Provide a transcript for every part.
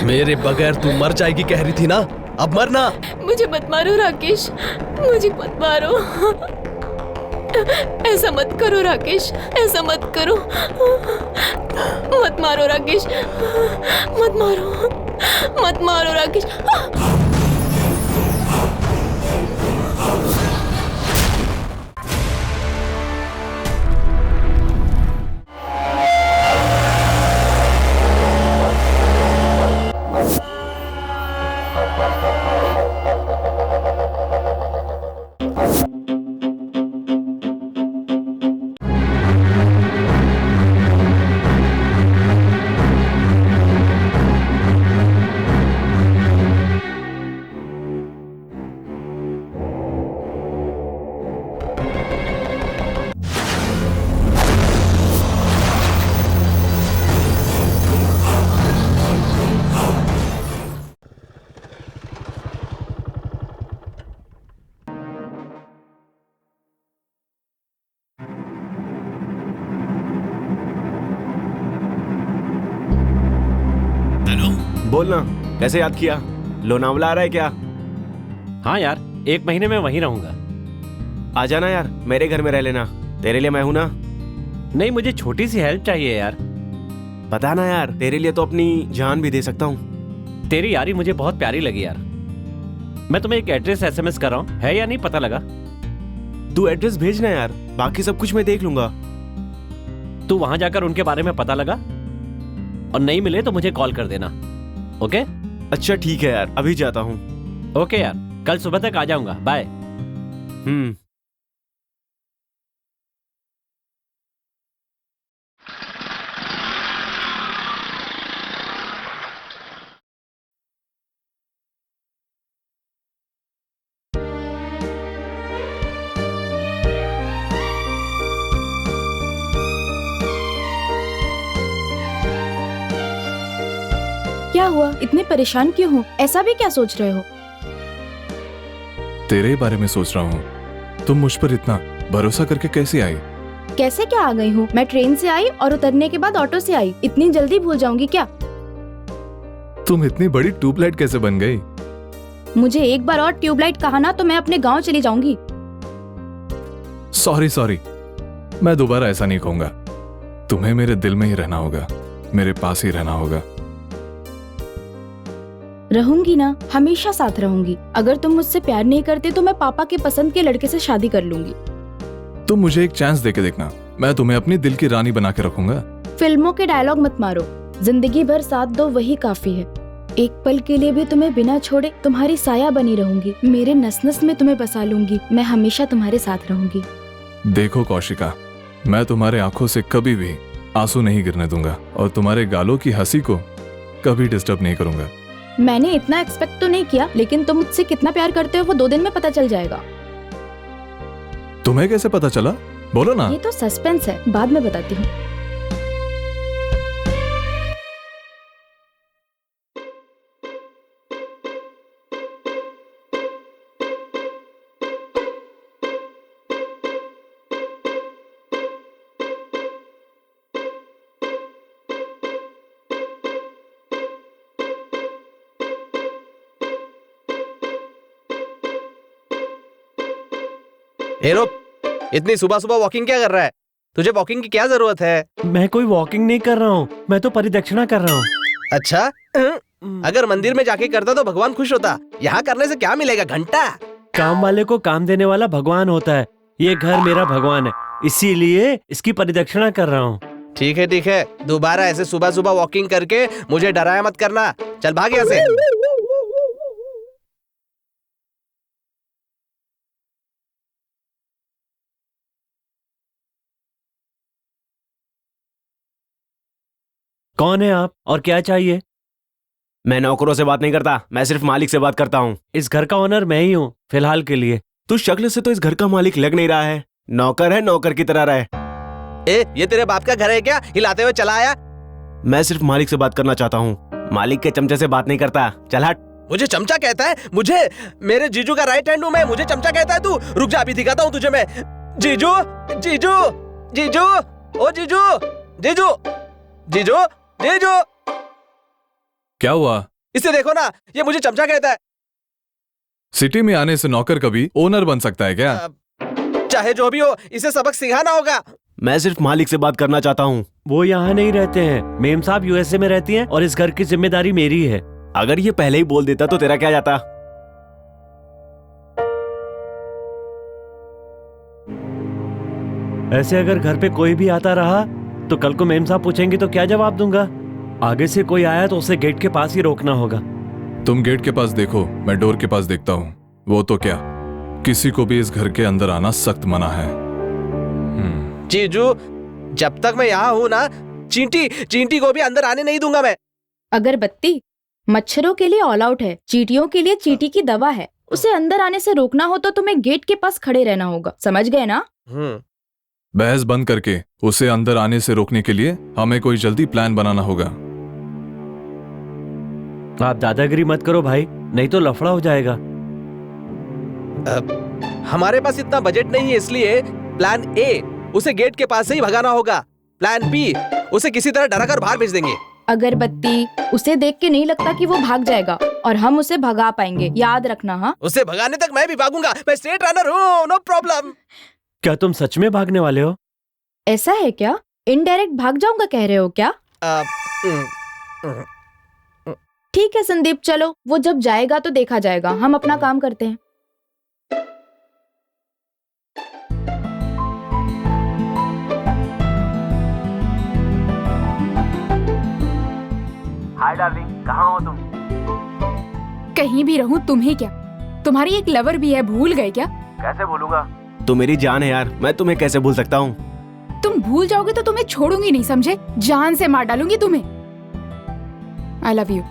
मेरे बगैर तू मर जाएगी कह रही थी ना, अब मरना। मुझे मत मारो राकेश, मुझे मत मारो। ऐसा मत करो राकेश, ऐसा मत करो। मत मारो राकेश, मत मारो, मत मारो राकेश। बोलना, कैसे याद किया? लोनावला आ रहा है क्या? हाँ यार, 1 महीने में वहीं रहूंगा। आ जाना यार, मेरे घर में रह लेना, तेरे लिए मैं हूं ना। नहीं, मुझे छोटी सी हेल्प चाहिए यार। पता ना यार, तेरे लिए तो अपनी जान भी दे सकता हूँ। तेरी यारी मुझे बहुत प्यारी लगी यार। मैं तुम्हें एक एड्रेस SMS कर रहा हूँ, है या नहीं पता लगा? तू एड्रेस भेजना यार, बाकी सब कुछ मैं देख लूंगा। तू वहां जाकर उनके बारे में पता लगा और नहीं मिले तो मुझे कॉल कर देना, ओके? अच्छा ठीक है यार, अभी जाता हूँ। ओके यार, कल सुबह तक आ जाऊंगा, बाय। क्या हुआ, इतने परेशान क्यों हो? ऐसा भी क्या सोच रहे हो? तेरे बारे में सोच रहा हूँ। तुम मुझ पर इतना भरोसा करके कैसे आई? कैसे क्या आ गई हूँ? मैं ट्रेन से आई और उतरने के बाद ऑटो से आई। इतनी जल्दी भूल जाऊंगी क्या? तुम इतनी बड़ी ट्यूबलाइट कैसे बन गई? मुझे एक बार और ट्यूबलाइट कहा ना तो मैं अपने गांव चली जाऊंगी। सॉरी, मैं दोबारा ऐसा नहीं कहूंगा। तुम्हें मेरे दिल में ही रहना होगा, मेरे पास ही रहना होगा। रहूंगी ना, हमेशा साथ रहूंगी। अगर तुम मुझसे प्यार नहीं करते तो मैं पापा के पसंद के लड़के से शादी कर लूंगी। तुम मुझे एक चांस देके देखना, मैं तुम्हें अपनी दिल की रानी बना के रखूंगा। फिल्मों के डायलॉग मत मारो, जिंदगी भर साथ दो वही काफी है। एक पल के लिए भी तुम्हें बिना छोड़े तुम्हारी साया बनी रहूंगी। मेरे नस नस में तुम्हें बसा लूंगी। मैं हमेशा तुम्हारे साथ रहूंगी। देखो कौशिका, मैं तुम्हारे आंखों से कभी भी आंसू नहीं गिरने दूंगा और तुम्हारे गालों की हंसी को कभी डिस्टर्ब नहीं करूंगा। मैंने इतना एक्सपेक्ट तो नहीं किया, लेकिन तुम मुझसे कितना प्यार करते हो वो 2 दिन में पता चल जाएगा। तुम्हें कैसे पता चला? बोलो ना। ये तो सस्पेंस है, बाद में बताती हूँ। रुक, इतनी सुबह सुबह वॉकिंग क्या कर रहा है? तुझे वॉकिंग की क्या जरूरत है? मैं कोई वॉकिंग नहीं कर रहा हूँ, मैं तो परिदक्षिणा कर रहा हूँ। अच्छा, अगर मंदिर में जाके करता तो भगवान खुश होता। यहाँ करने से क्या मिलेगा? घंटा। काम वाले को काम देने वाला भगवान होता है। ये घर मेरा भगवान है, इसीलिए इसकी परिदक्षिणा कर रहा हूँ। ठीक है, दोबारा ऐसे सुबह सुबह वॉकिंग करके मुझे डराया मत करना। चल भाग यहाँ से। कौन है आप और क्या चाहिए? मैं नौकरों से बात नहीं करता, मैं सिर्फ मालिक से बात करता हूँ। इस घर का ओनर मैं ही हूँ फिलहाल के लिए। तू शक्ल से तो इस घर का मालिक लग नहीं रहा है। नौकर है, नौकर की तरह रहे। ये तेरे बाप का घर है क्या? हिलाते हुए चला आया। मैं सिर्फ मालिक से बात करना चाहता हूँ, मालिक के चमचे से बात नहीं करता। चल हट। मुझे चमचा कहता है? मुझे मेरे जीजू का राइट हैंड हूँ मैं, मुझे चमचा कहता है तू? रुक जा, अभी दिखाता हूँ तुझे मैं। जीजू जीजू जीजू ओ जीजू, जीजू, जीजू, जीजू, क्या हुआ? इसे देखो ना, ये मुझे चमचा कहता है। सिटी में आने से नौकर कभी ओनर बन सकता है क्या? चाहे जो भी हो, इसे सबक सिखाना होगा। मैं सिर्फ मालिक से बात करना चाहता हूँ। वो यहाँ नहीं रहते हैं, मेम साहब यूएसए में रहती हैं और इस घर की जिम्मेदारी मेरी है। अगर ये पहले ही बोल देता तो तेरा क्या जाता? ऐसे अगर घर पे कोई भी आता रहा तो कल को मेम साहब पूछेंगे तो क्या जवाब दूंगा? आगे से कोई आया तो उसे गेट के पास ही रोकना होगा। तुम गेट के पास देखो, मैं डोर के पास देखता हूँ। वो तो क्या, किसी को भी इस घर के अंदर आना सख्त मना है। जीजू, जब तक मैं यहाँ हूँ ना, चींटी चींटी को भी अंदर आने नहीं दूंगा मैं। अगरबत्ती मच्छरों के लिए ऑल आउट है, चींटियों के लिए चींटी की दवा है। उसे अंदर आने से रोकना हो तो तुम्हें गेट के पास खड़े रहना होगा, समझ गए ना? बहस बंद करके उसे अंदर आने से रोकने के लिए हमें कोई जल्दी प्लान बनाना होगा। आप दादागिरी मत करो भाई, नहीं तो लफड़ा हो जाएगा। हमारे पास इतना बजट नहीं है, इसलिए प्लान ए, उसे गेट के पास से ही भगाना होगा। प्लान बी, उसे किसी तरह डरा कर बाहर भेज देंगे। अगरबत्ती, उसे देख के नहीं लगता कि वो भाग जाएगा और हम उसे भगा पाएंगे, याद रखना। हाँ, उसे भगाने तक मैं भी भागूंगा, मैं स्ट्रेट रनर हूँ, नो प्रॉब्लम। क्या तुम सच में भागने वाले हो? ऐसा है क्या? इनडायरेक्ट भाग जाऊंगा कह रहे हो क्या? ठीक है संदीप, चलो, वो जब जाएगा तो देखा जाएगा, हम अपना काम करते हैं। हाय डार्लिंग, कहाँ हो तुम? कहीं भी रहूं तुम्हें क्या? तुम्हारी एक लवर भी है, भूल गए क्या? कैसे भूलूंगा? तू मेरी जान है यार, मैं तुम्हें कैसे भूल सकता हूँ? तुम भूल जाओगे तो तुम्हें छोड़ूंगी नहीं, समझे? जान से मार डालूंगी तुम्हें। I love you.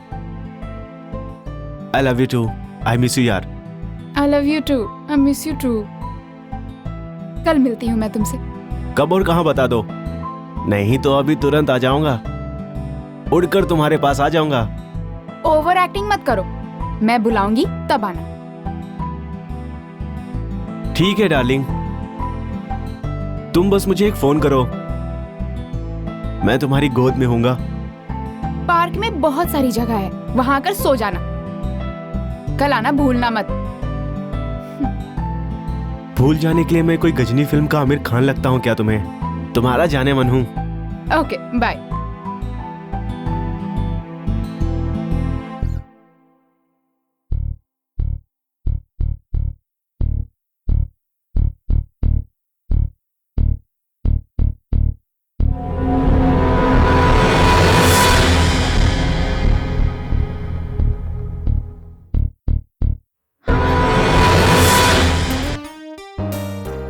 I love you too. I miss you यार। I love you too. I miss you too. कल मिलती हूँ मैं तुमसे। कब और कहाँ बता दो, नहीं तो अभी तुरंत आ जाऊंगा, उड़कर तुम्हारे पास आ जाऊंगा। ओवर एक्टिंग मत करो, मैं बुलाऊंगी तब आना। ठीक है डार्लिंग, तुम बस मुझे एक फोन करो, मैं तुम्हारी गोद में होऊंगा। पार्क में बहुत सारी जगह है, वहां आकर सो जाना। कल आना भूलना मत। भूल जाने के लिए मैं कोई गजनी फिल्म का आमिर खान लगता हूँ क्या तुम्हें? तुम्हारा जाने मन हूँ। Okay, bye.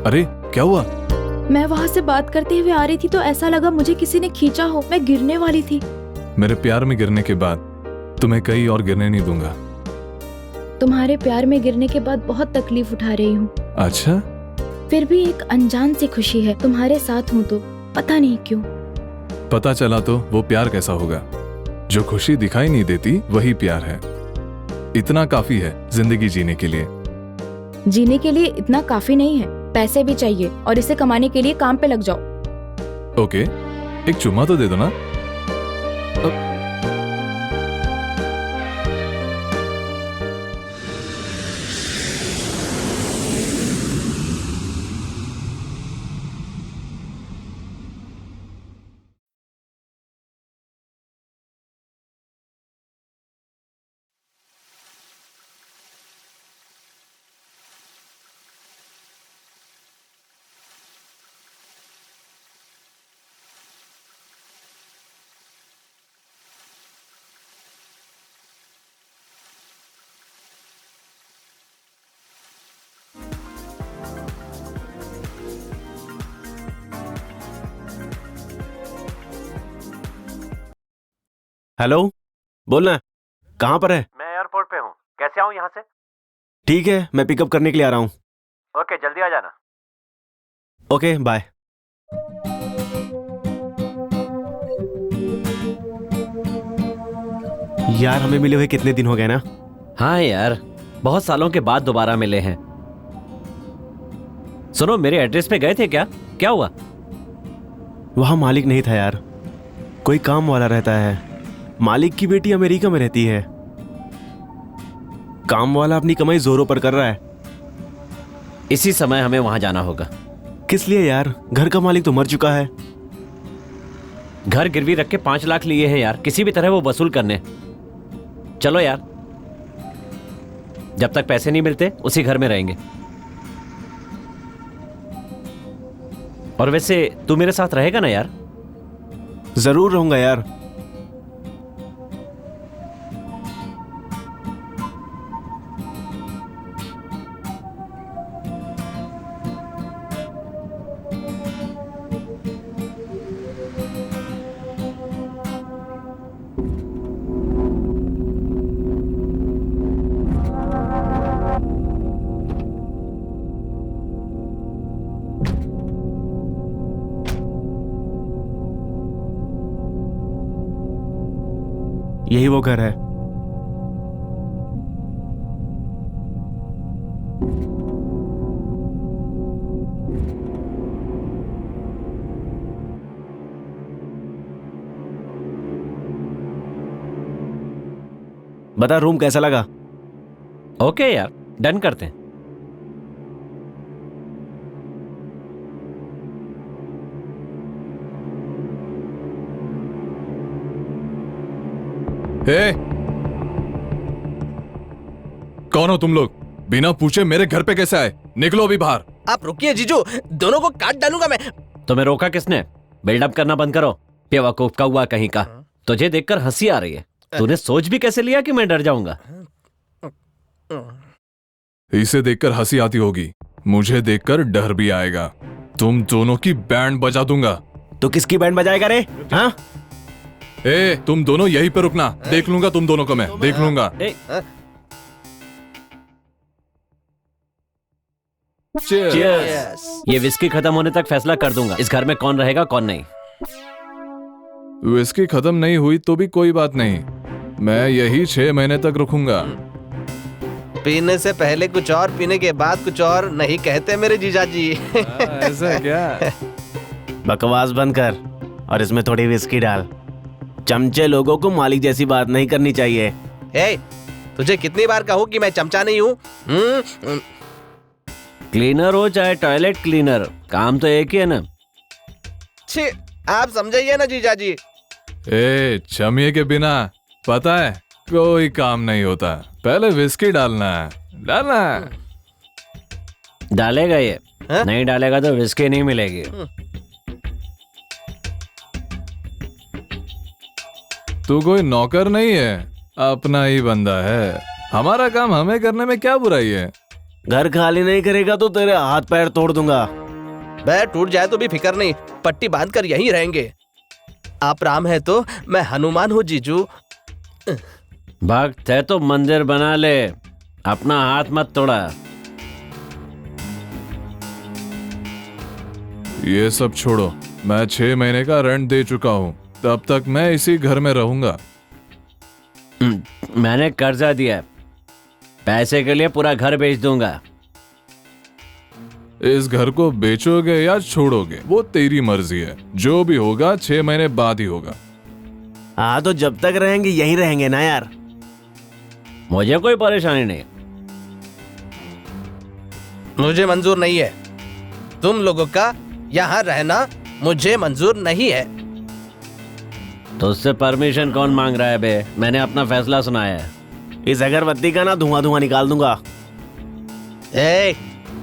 अरे क्या हुआ? मैं वहाँ से बात करते हुए आ रही थी तो ऐसा लगा मुझे किसी ने खींचा हो, मैं गिरने वाली थी। मेरे प्यार में गिरने के बाद तुम्हें कहीं और गिरने नहीं दूंगा। तुम्हारे प्यार में गिरने के बाद बहुत तकलीफ उठा रही हूँ। अच्छा? फिर भी एक अनजान सी खुशी है, तुम्हारे साथ हूँ तो, पता नहीं क्यों। पता चला तो वो प्यार कैसा होगा? जो खुशी दिखाई नहीं देती वही प्यार है। इतना काफी है जिंदगी जीने के लिए। जीने के लिए इतना काफी नहीं है, पैसे भी चाहिए और इसे कमाने के लिए काम पे लग जाओ। ओके, एक चुम्मा तो दे दो ना। हेलो, बोलना, कहाँ पर है? मैं एयरपोर्ट पे हूँ, कैसे आऊँ यहाँ से? ठीक है, मैं पिकअप करने के लिए आ रहा हूँ। ओके, जल्दी आ जाना। Okay, bye. यार हमें मिले हुए कितने दिन हो गए ना? हाँ यार, बहुत सालों के बाद दोबारा मिले हैं। सुनो, मेरे एड्रेस पे गए थे क्या? क्या हुआ? वहां मालिक नहीं था यार, कोई काम वाला रहता है। मालिक की बेटी अमेरिका में रहती है। काम वाला अपनी कमाई जोरों पर कर रहा है। इसी समय हमें वहां जाना होगा। किस लिए यार? घर का मालिक तो मर चुका है। घर गिरवी रख के 5 लाख लिए हैं यार, किसी भी तरह वो वसूल करने। चलो यार, जब तक पैसे नहीं मिलते उसी घर में रहेंगे। और वैसे तू मेरे साथ रहेगा ना यार? जरूर रहूंगा यार। यही वो घर है। बता रूम कैसा लगा? ओके यार, डन करते हैं। हे, कौन हो तुम लोग? बिना पूछे मेरे घर पे कैसे आए? निकलो अभी बाहर। आप रुकिए जीजू, दोनों को काट डालूंगा मैं। तुम्हें रोका किसने? बिल्डअप करना बंद करो, बेवकूफ का हुआ कहीं का। तुझे देखकर हंसी आ रही है। तूने सोच भी कैसे लिया कि मैं डर जाऊंगा? इसे देखकर हंसी आती होगी, मुझे देखकर डर भी आएगा। तुम दोनों की बैंड बजा दूंगा। तो किसकी बैंड बजाएगा रे? हाँ? ए, तुम दोनों यहीं पे रुकना, देख लूंगा तुम दोनों को, मैं देख लूंगा। Cheers। ये विस्की खत्म होने तक फैसला कर दूंगा इस घर में कौन रहेगा कौन नहीं। विस्की खत्म नहीं हुई तो भी कोई बात नहीं, मैं यही 6 महीने तक रुकूंगा। पीने से पहले कुछ और, पीने के बाद कुछ और नहीं कहते मेरे जीजा जी। ऐसा क्या? बकवास बंद कर और इसमें थोड़ी विस्की डाल। चमचे लोगों को मालिक जैसी बात नहीं करनी चाहिए। हे, तुझे कितनी बार कहूँ कि मैं चमचा नहीं हूँ? क्लीनर हो चाहे टॉयलेट क्लीनर, काम तो एक ही है ना। छी, आप समझाइए ना जीजा जी। ए, चमिए के बिना पता है कोई काम नहीं होता। पहले विस्की डालना है, डालना है। डालेगा ये? नहीं डालेगा तो विस्की नहीं मिलेगी। तू कोई नौकर नहीं है, अपना ही बंदा है। हमारा काम हमें करने में क्या बुराई है? घर खाली नहीं करेगा तो तेरे हाथ पैर तोड़ दूंगा। पैर टूट जाए तो भी फिक्र नहीं, पट्टी बांधकर यहीं रहेंगे। आप राम है तो मैं हनुमान हूँ जीजू। भक्त है तो मंदिर बना ले, अपना हाथ मत तोड़ा। ये सब छोड़ो, मैं 6 महीने का रेंट दे चुका हूँ, तब तक मैं इसी घर में रहूंगा। मैंने कर्जा दिया है, पैसे के लिए पूरा घर बेच दूंगा। इस घर को बेचोगे या छोड़ोगे वो तेरी मर्जी है। जो भी होगा 6 महीने बाद ही होगा। हाँ तो जब तक रहेंगे यहीं रहेंगे ना यार। मुझे कोई परेशानी नहीं। मुझे मंजूर नहीं है, तुम लोगों का यहाँ रहना मुझे मंजूर नहीं है। तो उससे परमिशन कौन मांग रहा है बे? मैंने अपना फैसला सुनाया है। इस अगरबत्ती का ना धुआं धुआं निकाल दूंगा। ए,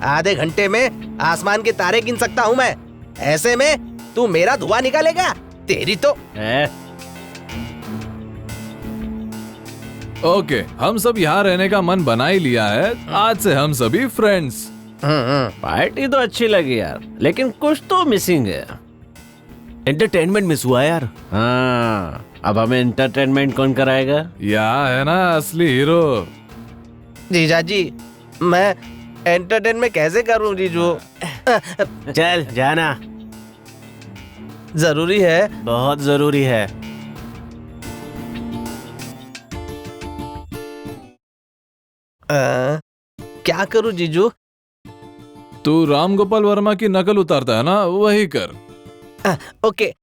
आधे घंटे में आसमान के तारे गिन सकता हूँ मैं, ऐसे में तू मेरा धुआं निकालेगा? तेरी तो ओके, हम सब यहाँ रहने का मन बना ही लिया है। आज से हम सभी फ्रेंड्स। पार्टी तो अच्छी लगी यार, लेकिन कुछ तो मिसिंग है। एंटरटेनमेंट मिस हुआ यार। हाँ, अब हमें एंटरटेनमेंट कौन कराएगा? यहाँ है ना असली हीरो। जीजा जी, मैं एंटरटेनमेंट कैसे करूं जीजू? चल जाना, जरूरी है, बहुत जरूरी है। क्या करूं जीजू? तू राम गोपाल वर्मा की नकल उतारता है ना, वही कर। ओके।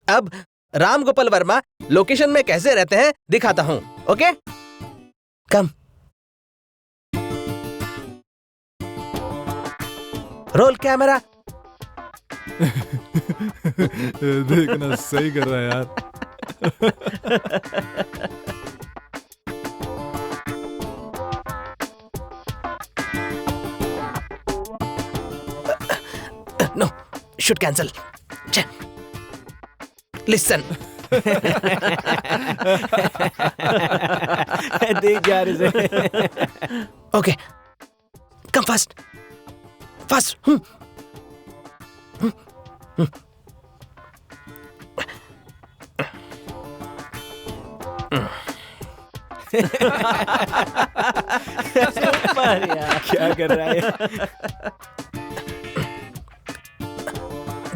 अब राम गोपाल वर्मा लोकेशन में कैसे रहते हैं दिखाता हूं। Okay, come. Roll camera. देखना, सही कर रहा है यार। No, should cancel. लिसन। देख यार इसे। Okay, come fast fast. क्या कर रहा है?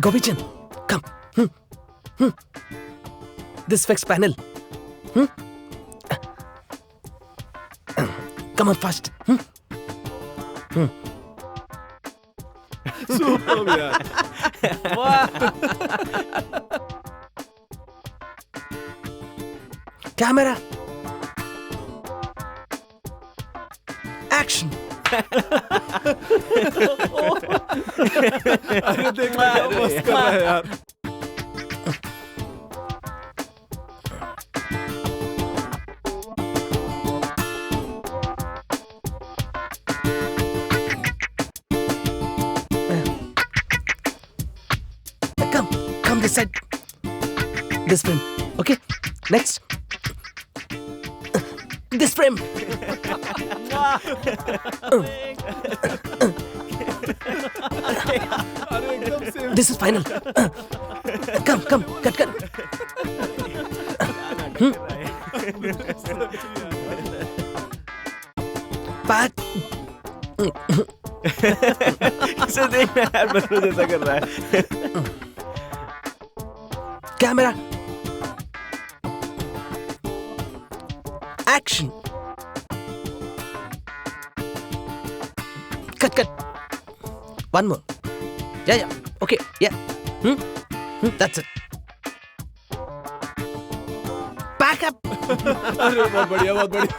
Gopichand, come. This fixed panel. Come on fast. Super यार। Camera. Action. अरे देखना, क्या मस्त कर रहा है यार। Come this side. This frame. Okay. Next. This frame. अरे एकदम से। This is final. Come, cut. Back. इसे देखना यार, बच्चों जैसा कर रहा है। Camera. Action. Cut. One more. Yeah. Okay. Yeah. That's it. Back up. अरे बहुत बढ़िया, बहुत बढ़िया।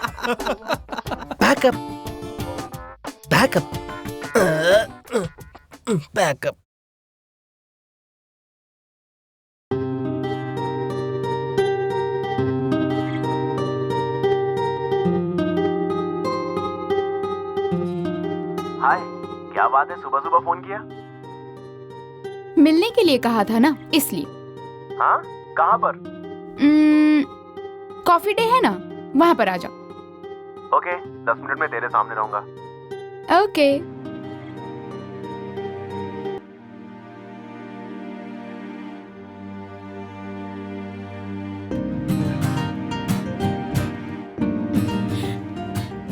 Back up. Back up. हाय, क्या बात है, सुबह सुबह फोन किया? मिलने के लिए कहा था ना, इसलिए। हाँ, कहाँ पर? कॉफी डे है ना, वहां पर आ जाओ। ओके, 10 मिनट में तेरे सामने रहूंगा। Okay.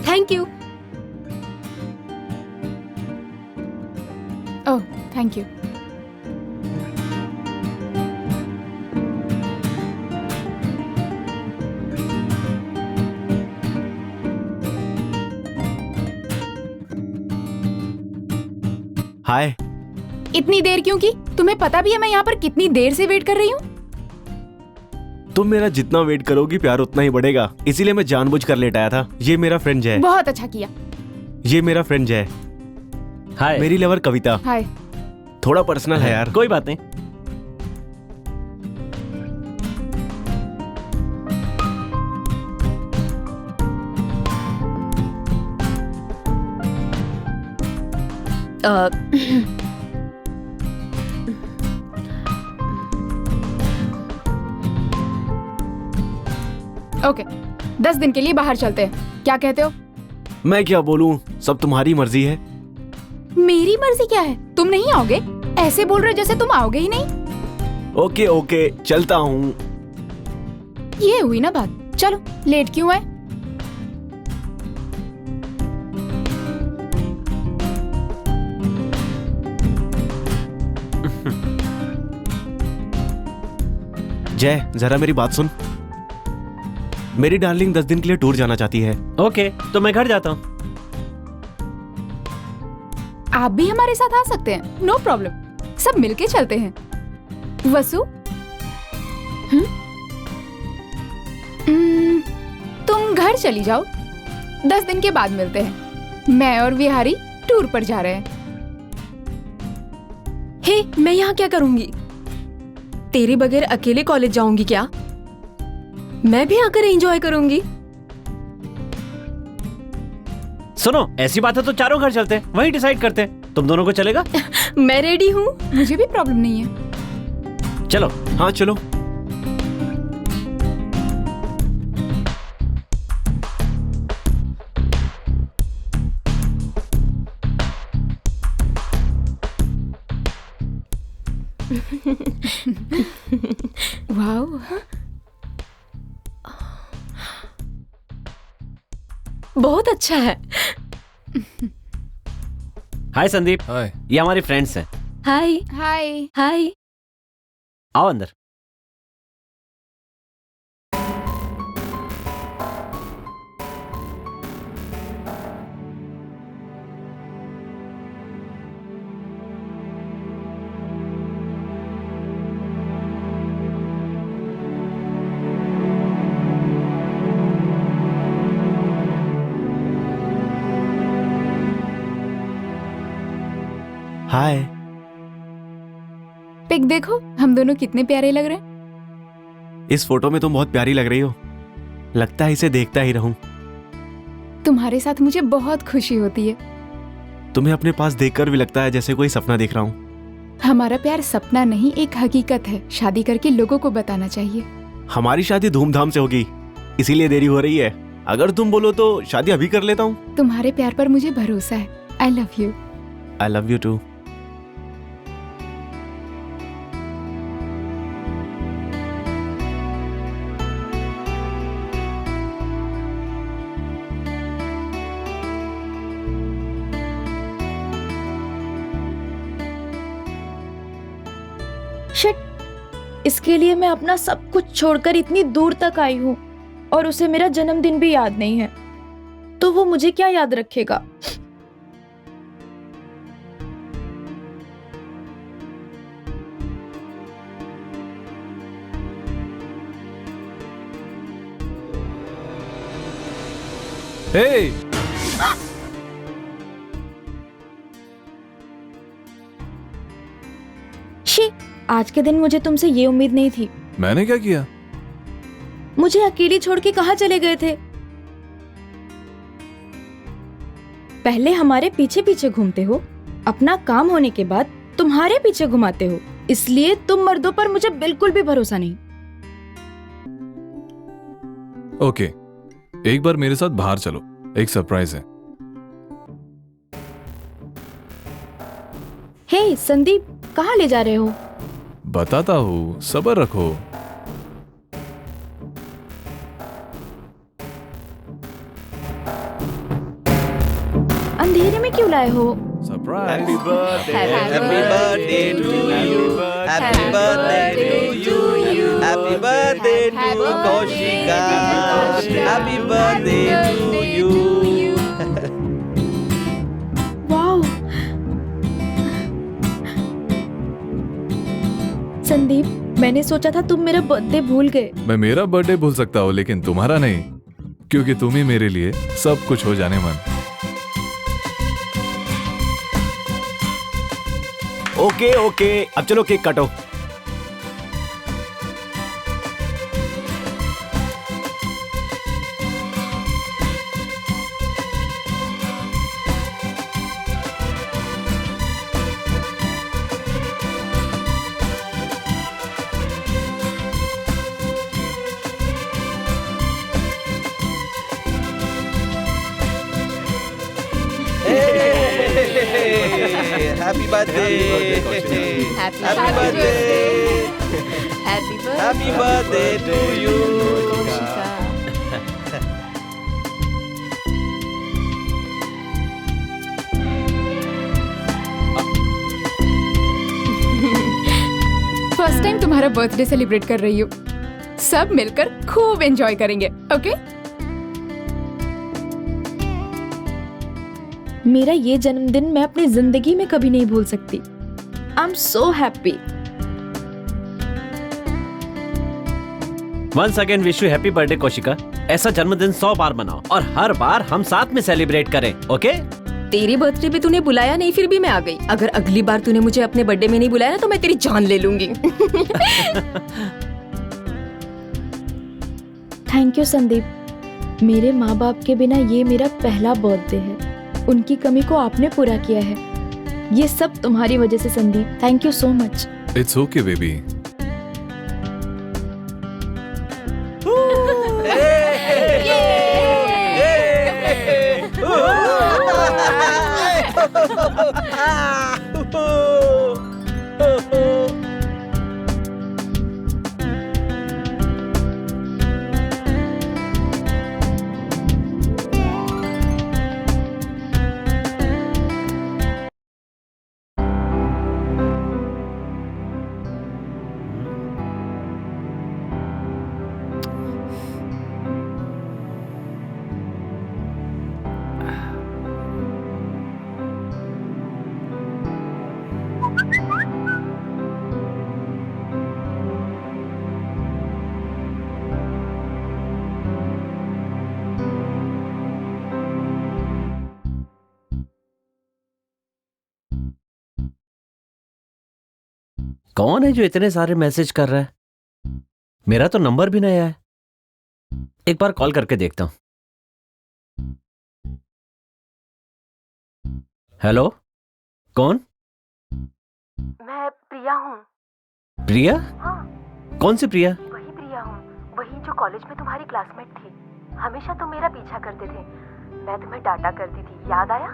Thank you. Oh, thank you. Hi. इतनी देर क्यों की? तुम्हें पता भी है मैं यहाँ पर कितनी देर से वेट कर रही हूँ? तुम मेरा जितना वेट करोगी प्यार उतना ही बढ़ेगा, इसीलिए मैं जानबूझकर लेट आया था। ये मेरा फ्रेंड जय। बहुत अच्छा किया। ये मेरा फ्रेंड जय। हाय। मेरी लवर कविता। हाय। थोड़ा पर्सनल है यार। कोई बात नहीं। ओके, 10 दिन के लिए बाहर चलते हैं, क्या कहते हो? मैं क्या बोलूं, सब तुम्हारी मर्जी है। मेरी मर्जी क्या है? तुम नहीं आओगे? ऐसे बोल रहे हो जैसे तुम आओगे ही नहीं। ओके, चलता हूँ। ये हुई ना बात। चलो, लेट क्यों आए? जय, जरा मेरी बात सुन। मेरी डार्लिंग 10 दिन के लिए टूर जाना चाहती है। ओके, तो मैं घर जाता हूँ। आप भी हमारे साथ आ सकते हैं, नो प्रॉब्लम। सब मिलके चलते हैं। वसु, तुम घर चली जाओ, 10 दिन के बाद मिलते हैं। मैं और विहारी टूर पर जा रहे हैं। हे, मैं यहाँ क्या करूंगी? तेरे बगैर अकेले कॉलेज जाऊंगी क्या? मैं भी आकर एंजॉय करूंगी। सुनो, ऐसी बात है तो चारों घर चलते हैं, वहीं डिसाइड करते हैं। तुम दोनों को चलेगा? मैं रेडी हूँ। मुझे भी प्रॉब्लम नहीं है। चलो। हाँ चलो। वाओ, बहुत अच्छा है। हाय संदीप, हाय। ये हमारी फ्रेंड्स हैं। हाय हाय। हाय। आओ अंदर। हाय। पिक देखो, हम दोनों कितने प्यारे लग रहे हैं। इस फोटो में तुम बहुत प्यारी लग रही हो। लगता है इसे देखता ही रहूं। तुम्हारे साथ मुझे बहुत खुशी होती है। तुम्हें अपने पास देखकर भी लगता है जैसे कोई सपना देख रहा हूं। हमारा प्यार सपना नहीं, एक हकीकत है। शादी करके लोगों को बताना चाहिए। हमारी शादी धूमधाम से होगी, इसीलिए देरी हो रही है। अगर तुम बोलो तो शादी अभी कर लेता हूँ। तुम्हारे प्यार पर मुझे भरोसा है। I love you. I love you too. Shit, इसके लिए मैं अपना सब कुछ छोड़कर इतनी दूर तक आई हूँ और उसे मेरा जन्मदिन भी याद नहीं है, तो वो मुझे क्या याद रखेगा? हे, शी, आज के दिन मुझे तुमसे ये उम्मीद नहीं थी। मैंने क्या किया? मुझे अकेली छोड़ के कहाँ चले गए थे? पहले हमारे पीछे पीछे घूमते हो, अपना काम होने के बाद तुम्हारे पीछे घुमाते हो, इसलिए तुम मर्दों पर मुझे बिल्कुल भी भरोसा नहीं। ओके, एक बार मेरे साथ बाहर चलो, एक सरप्राइज है। हे संदीप, कहाँ ले जा रहे हो? बताता हूँ, सब्र रखो। अंधेरे में क्यों लाए हो? Surprise. Happy birthday to you. Happy birthday to you. Happy birthday to Kaushika. Happy birthday to you. Wow, Sandeep, मैंने सोचा था तुम मेरा बर्थडे भूल गए। मैं मेरा बर्थडे भूल सकता हूँ, लेकिन तुम्हारा नहीं, क्योंकि तुम ही मेरे लिए सब कुछ हो जाने मन। ओके ओके, अब चलो केक काटो। Happy birthday. Happy Happy birthday. Happy birthday to you. First time तुम्हारा बर्थडे सेलिब्रेट कर रही हूँ। सब मिलकर खूब एंजॉय करेंगे, ओके? मेरा ये जन्मदिन मैं अपनी जिंदगी में कभी नहीं भूल सकती। I am so happy. Once again wish you happy birthday Koshika. ऐसा जन्मदिन 100 बार मनाओ और हर बार हम साथ में सेलिब्रेट करें, ओके? तेरी बर्थडे पे तूने बुलाया नहीं, फिर भी मैं आ गई। अगर अगली बार तूने मुझे अपने बर्थडे में नहीं बुलाया ना तो मैं तेरी जान ले लूंगी। Thank you Sandeep. मेरे माँ बाप के बिना ये मेरा पहला बर्थडे है। उनकी कमी को आपने पूरा किया है। ये सब तुम्हारी वजह से Sandeep. Thank you so much. It's okay baby. कौन है जो इतने सारे मैसेज कर रहा है? मेरा तो नंबर भी नहीं आया है। एक बार कॉल करके देखता हूं। हेलो, कौन? मैं प्रिया हूँ। प्रिया? हाँ, कौन सी प्रिया? वही प्रिया हूँ, वही जो कॉलेज में तुम्हारी क्लासमेट थी। हमेशा तुम मेरा पीछा करते थे, मैं तुम्हें डांटा करती थी, याद आया?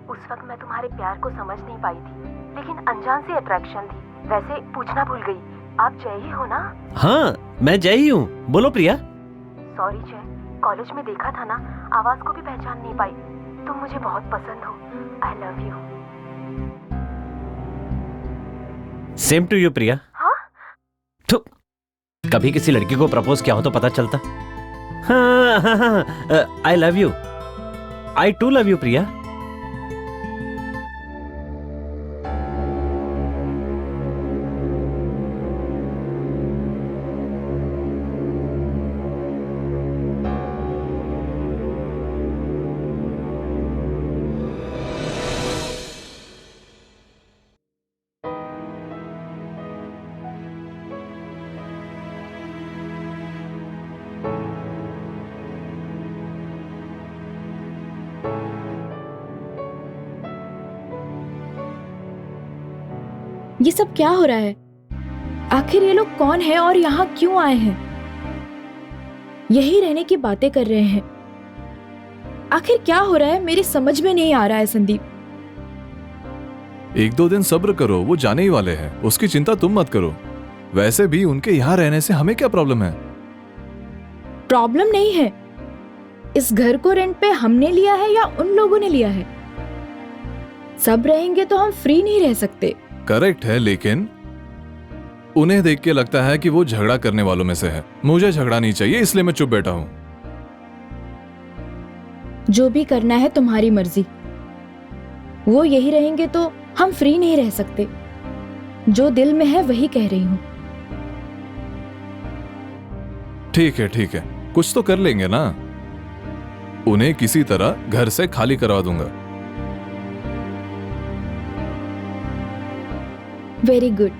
उस वक्त मैं तुम्हारे प्यार को समझ नहीं पाई थी, लेकिन अनजान सी अट्रैक्शन थी। वैसे पूछना भूल गई, आप जय ही हो ना? हाँ, मैं जय ही हूँ। बोलो प्रिया। सॉरी जय, कॉलेज में देखा था ना, आवाज को भी पहचान नहीं पाई। तुम मुझे बहुत पसंद हो। I love you. Same to you Priya. हाँ? तो कभी किसी लड़की को प्रपोज किया हो तो पता चलता। हाँ हाँ हाँ, I love you. I too love you Priya. ये सब क्या हो रहा है? आखिर ये लोग कौन है और यहाँ क्यों आए हैं? यही रहने की बातें कर रहे हैं। आखिर क्या हो रहा है? मेरी समझ में नहीं आ रहा है संदीप। 1-2 दिन सब्र करो, वो जाने ही वाले हैं। उसकी चिंता तुम मत करो। वैसे भी उनके यहाँ रहने से हमें क्या प्रॉब्लम है? प्रॉब्लम नहीं है। इस घर को रेंट पे हमने लिया है या उन लोगों ने लिया है? सब रहेंगे तो हम फ्री नहीं रह सकते। करेक्ट है, लेकिन उन्हें देख के लगता है कि वो झगड़ा करने वालों में से है। मुझे झगड़ा नहीं चाहिए, इसलिए मैं चुप बैठा हूं। जो भी करना है तुम्हारी मर्जी। वो यही रहेंगे तो हम फ्री नहीं रह सकते। जो दिल में है वही कह रही हूँ। ठीक है, कुछ तो कर लेंगे ना। उन्हें किसी तरह घर से खाली करवा दूंगा। Very good.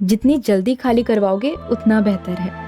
जितनी जल्दी खाली करवाओगे उतना बेहतर है।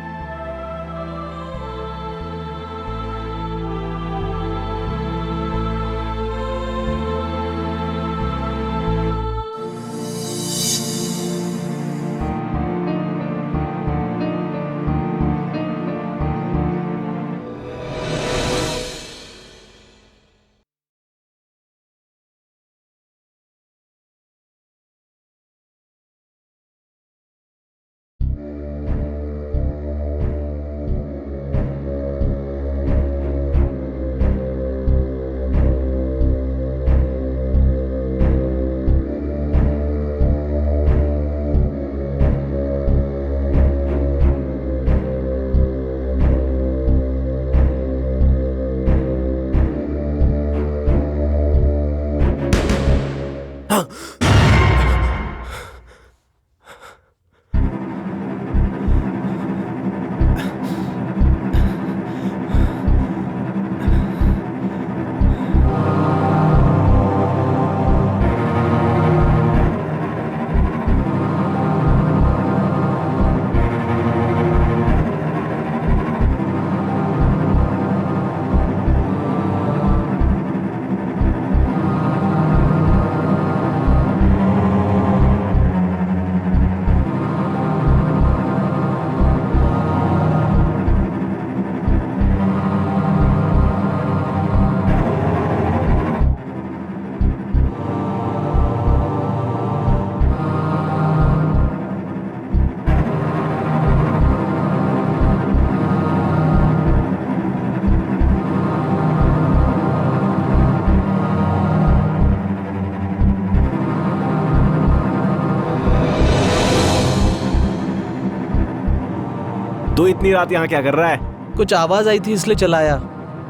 तू इतनी रात यहाँ क्या कर रहा है? कुछ आवाज आई थी इसलिए चलाया।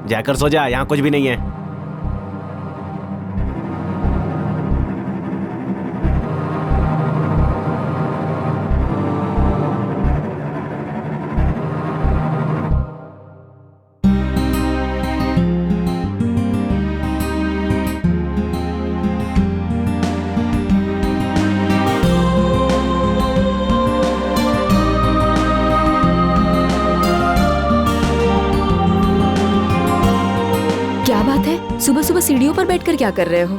जाकर सो जा, यहाँ कुछ भी नहीं है। क्या बात है, सुबह सुबह सीढ़ियों पर बैठकर क्या कर रहे हो?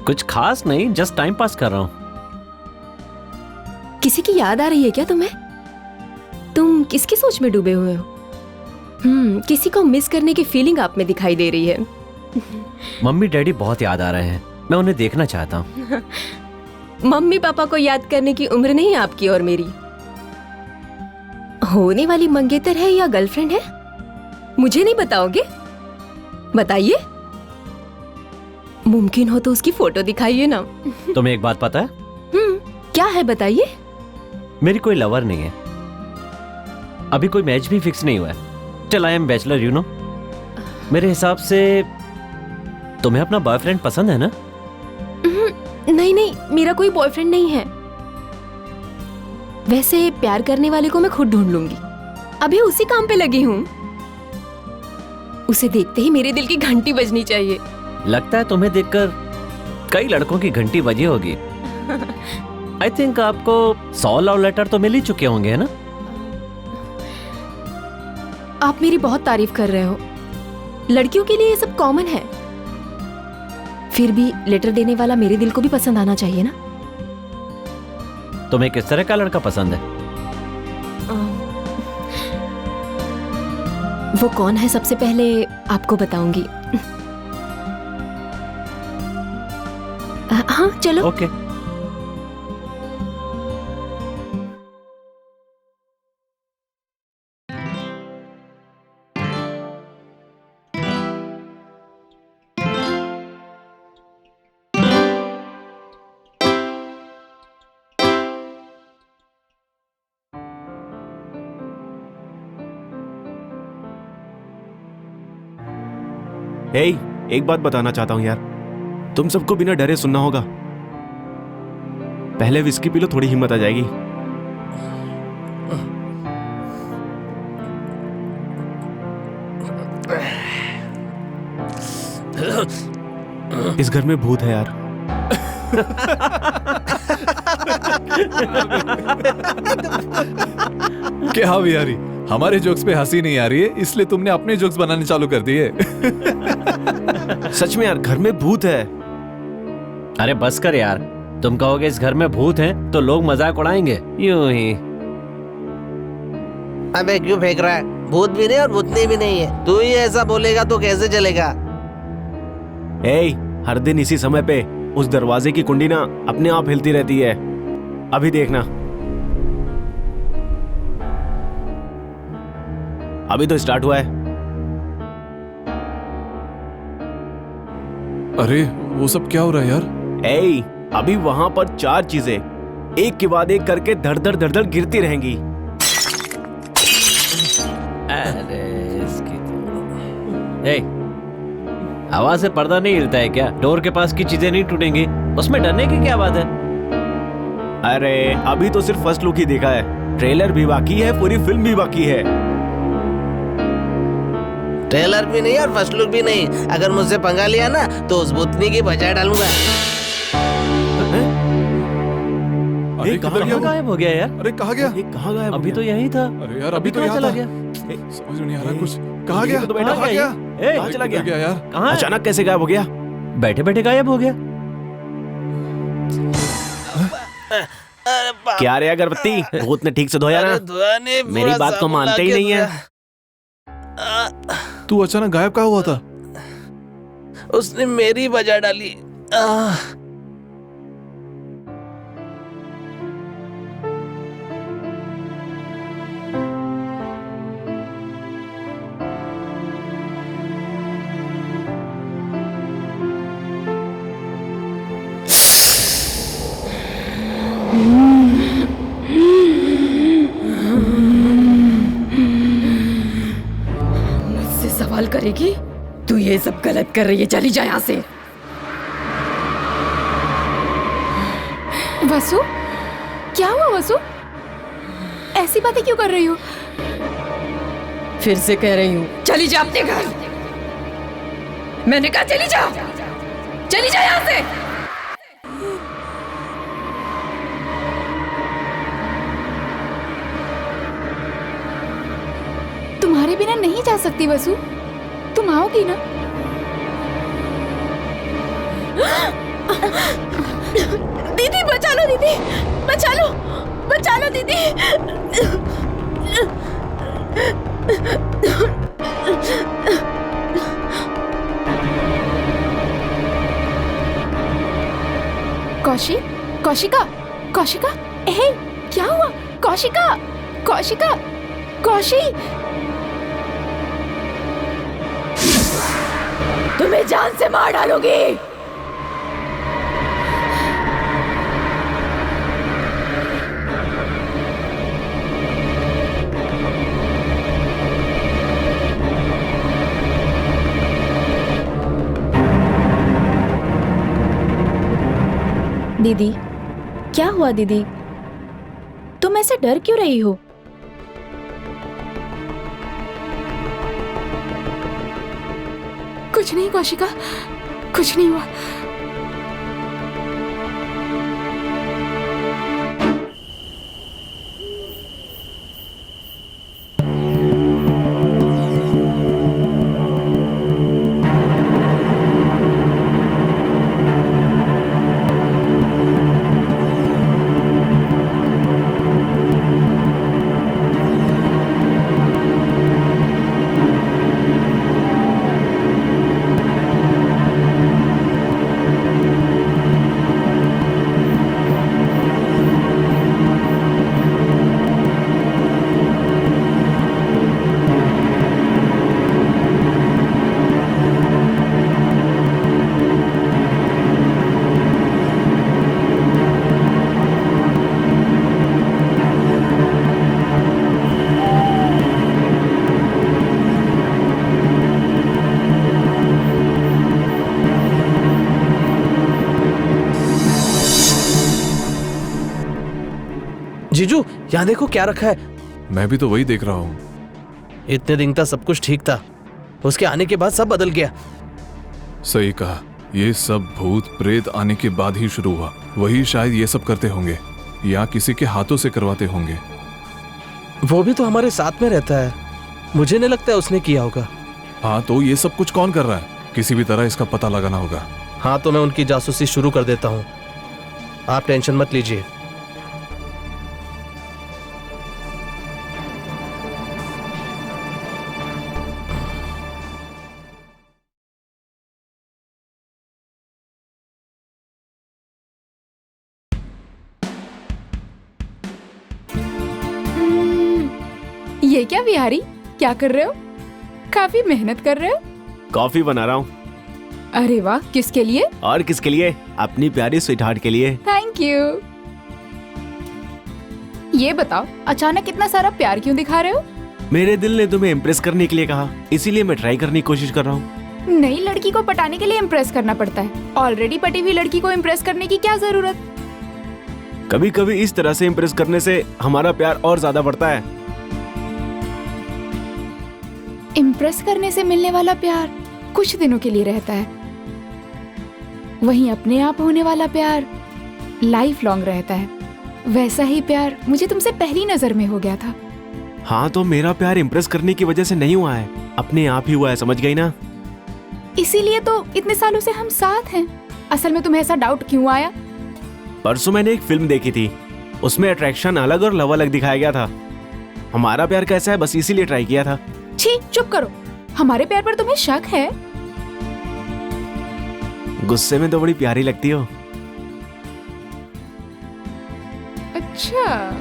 कुछ खास नहीं, जस्ट टाइम पास कर रहा हूँ। किसी की याद आ रही है क्या तुम्हें? तुम किसकी सोच में डूबे हुए हो? किसी को मिस करने की फीलिंग आप में दिखाई दे रही है। मम्मी डैडी बहुत याद आ रहे हैं, मैं उन्हें देखना चाहता हूँ। मम्मी पापा को याद करने की उम्र नहीं आपकी और मेरी। होने वाली मंगेतर है या गर्लफ्रेंड है? मुझे नहीं बताओगे? बताइए। मुमकिन हो तो उसकी फोटो दिखाइए ना। तुम्हें एक बात पता है? क्या है बताइए। मेरी कोई लवर नहीं है, अभी कोई मैच भी फिक्स नहीं हुआ है। Till I am bachelor, you know. मेरे हिसाब से तुम्हें अपना बॉयफ्रेंड पसंद है ना? नहीं नहीं, मेरा कोई बॉयफ्रेंड नहीं है। वैसे प्यार करने वाले को मैं खुद ढूंढ लूंगी, अभी उसी काम पे लगी हूँ। उसे देखते ही मेरे दिल की घंटी बजनी चाहिए। लगता है तुम्हें देखकर कई लड़कों की घंटी बजी होगी। आई थिंक आपको 100 लव लेटर तो मिल ही चुके होंगे, है ना? आप मेरी बहुत तारीफ कर रहे हो। लड़कियों के लिए ये सब कॉमन है। फिर भी लेटर देने वाला मेरे दिल को भी पसंद आना चाहिए ना। तुम्हें किस तरह का लड़का पसंद है? वो कौन है सबसे पहले आपको बताऊंगी। हाँ चलो। ओके। हे, एक बात बताना चाहता हूँ यार, तुम सबको बिना डरे सुनना होगा। पहले विस्की पी लो, थोड़ी हिम्मत आ जाएगी। इस घर में भूत है यार। क्या बिहारी, हमारे जोक्स पे हंसी नहीं आ रही है इसलिए तुमने अपने जोक्स बनाने चालू कर दिए। सच में यार, घर में भूत है। अरे बस कर यार, तुम कहोगे इस घर में भूत है तो लोग मजाक उड़ाएंगे यूं ही। अबे क्यों फेंक रहा है? भूत भी नहीं और भूतनी भी नहीं है। तू ही ऐसा बोलेगा तो कैसे चलेगा? हर दिन इसी समय पे उस दरवाजे की कुंडी ना अपने आप हिलती रहती है। अभी देखना, अभी तो स्टार्ट हुआ है। अरे वो सब क्या हो रहा है यार? अभी वहां पर 4 चीजें एक के बाद एक करके धड़ धड़ गिरती रहेंगी। अरे इसकी आवाज से पर्दा नहीं हिलता है क्या? डोर के पास की चीजें नहीं टूटेंगी, उसमें डरने की क्या बात है? अरे अभी तो सिर्फ फर्स्ट लुक ही देखा है, ट्रेलर भी बाकी है, पूरी फिल्म भी बाकी है। ट्रेलर भी नहीं और फर्स्ट लुक भी नहीं। अगर मुझसे पंगा लिया ना तो उस भूतनी की बजाय डालूंगा। अरे कहाँ गायब हो गया यार? अरे कहाँ गया? कहाँ गया? अभी तो यहीं था। अरे यार अभी तो कहाँ यहाँ चला था। गया? समझ में नहीं आ रहा कुछ। कहाँ गया? तो बैठा कहाँ गया? कहाँ चला गया यार? कहाँ है? अचानक कैसे गायब हो गया? बैठे बैठे गायब हो गया। क्या रे अगरबत्ती, भूत ने ठीक से धोया ना? मेरी बात को मानते ही नहीं है। तू अचानक गायब कहाँ हुआ था? उसने मेरी बजा डाली। करेगी? तू ये सब गलत कर रही है, चली जा यहाँ से। वसु, क्या हुआ वसु? ऐसी बातें क्यों कर रही हो? फिर से कह रही हूँ, चली जा अपने घर। मैंने कहा चली जा, चली जा यहाँ से। तुम्हारे बिना नहीं जा सकती वसु, तुम आओगी ना? दीदी बचा लो, दीदी बचा लो, बचा लो दीदी। कौशिका, कौशिका, ए, क्या हुआ? कौशिका, कौशिका, कौशी, तुम्हें जान से मार डालूंगी। दीदी, क्या हुआ दीदी? तुम ऐसे डर क्यों रही हो? कुछ नहीं कौशिका, कुछ नहीं हुआ। जीजू, यहाँ देखो क्या रखा है। मैं भी तो वही देख रहा हूँ। इतने दिन तक सब कुछ ठीक था, उसके आने के बाद सब बदल गया। सही कहा, ये सब भूत प्रेत आने के बाद ही शुरू हुआ। वही शायद ये सब करते होंगे या किसी के हाथों से करवाते होंगे। वो भी तो हमारे साथ में रहता है, मुझे नहीं लगता है उसने किया होगा। हाँ, तो ये सब कुछ कौन कर रहा है? किसी भी तरह इसका पता लगाना होगा। हाँ, तो मैं उनकी जासूसी शुरू कर देता हूँ, आप टेंशन मत लीजिए। ये क्या बिहारी, क्या कर रहे हो? काफी मेहनत कर रहे हो। कॉफी बना रहा हूँ। अरे वाह, किसके लिए? और किसके लिए? अपनी प्यारी स्वीटहार्ट के लिए। Thank you. ये बताओ, अचानक इतना सारा प्यार क्यों दिखा रहे हो? मेरे दिल ने तुम्हें इम्प्रेस करने के लिए कहा, इसीलिए मैं ट्राई करने की कोशिश कर रहा हूँ। नई लड़की को पटाने के लिए इम्प्रेस करना पड़ता है, ऑलरेडी पटी हुई लड़की को इम्प्रेस करने की क्या जरूरत? कभी कभी इस तरह से इम्प्रेस करने से हमारा प्यार और ज्यादा बढ़ता है। इम्प्रेस करने से मिलने वाला प्यार कुछ दिनों के लिए रहता है, वहीं अपने आप होने वाला प्यार लाइफ लॉन्ग रहता है। वैसा ही प्यार मुझे तुमसे पहली नजर में हो गया था। हाँ, तो मेरा प्यार इम्प्रेस करने की वजह से नहीं हुआ है, अपने आप ही हुआ है, समझ गई ना? इसीलिए तो इतने सालों से हम साथ हैं। असल में तुम्हें ऐसा डाउट क्यों आया? परसों मैंने एक फिल्म देखी थी, उसमें अट्रैक्शन अलग और लव अलग दिखाया गया था। हमारा प्यार कैसा है बस इसीलिए ट्राई किया था। छी, चुप करो। हमारे प्यार पर तुम्हें शक है? गुस्से में तो बड़ी प्यारी लगती हो। अच्छा।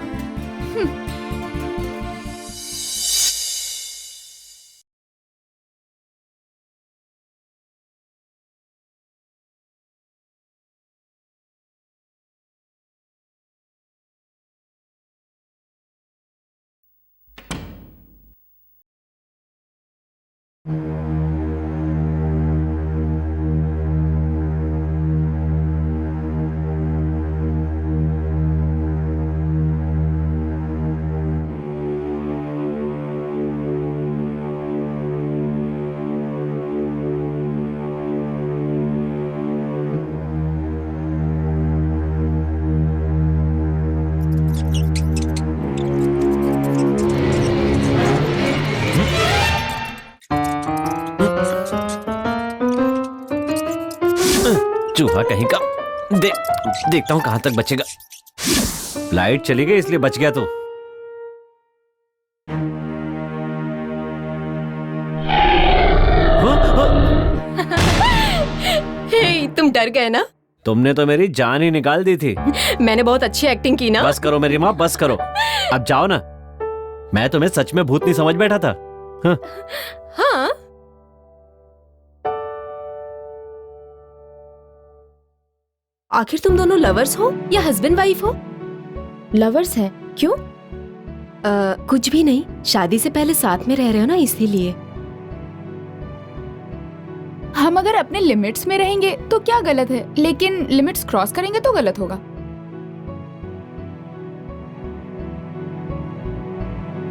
कहीं का। देखता हूँ कहां तक बचेगा। लाइट चली गई इसलिए बच गया तू। हे, तुम डर गए ना? तुमने तो मेरी जान ही निकाल दी थी। मैंने बहुत अच्छी एक्टिंग की ना। बस करो मेरी माँ, बस करो। अब जाओ ना। मैं तुम्हें सच में भूत नहीं समझ बैठा था। हाँ। आखिर तुम दोनों लवर्स हो या हस्बैंड वाइफ हो? लवर्स हैं। क्यों? कुछ भी नहीं, शादी से पहले साथ में रह रहे हो ना, इसीलिए। हम अगर अपने लिमिट्स में रहेंगे तो क्या गलत है, लेकिन लिमिट्स क्रॉस करेंगे तो गलत होगा।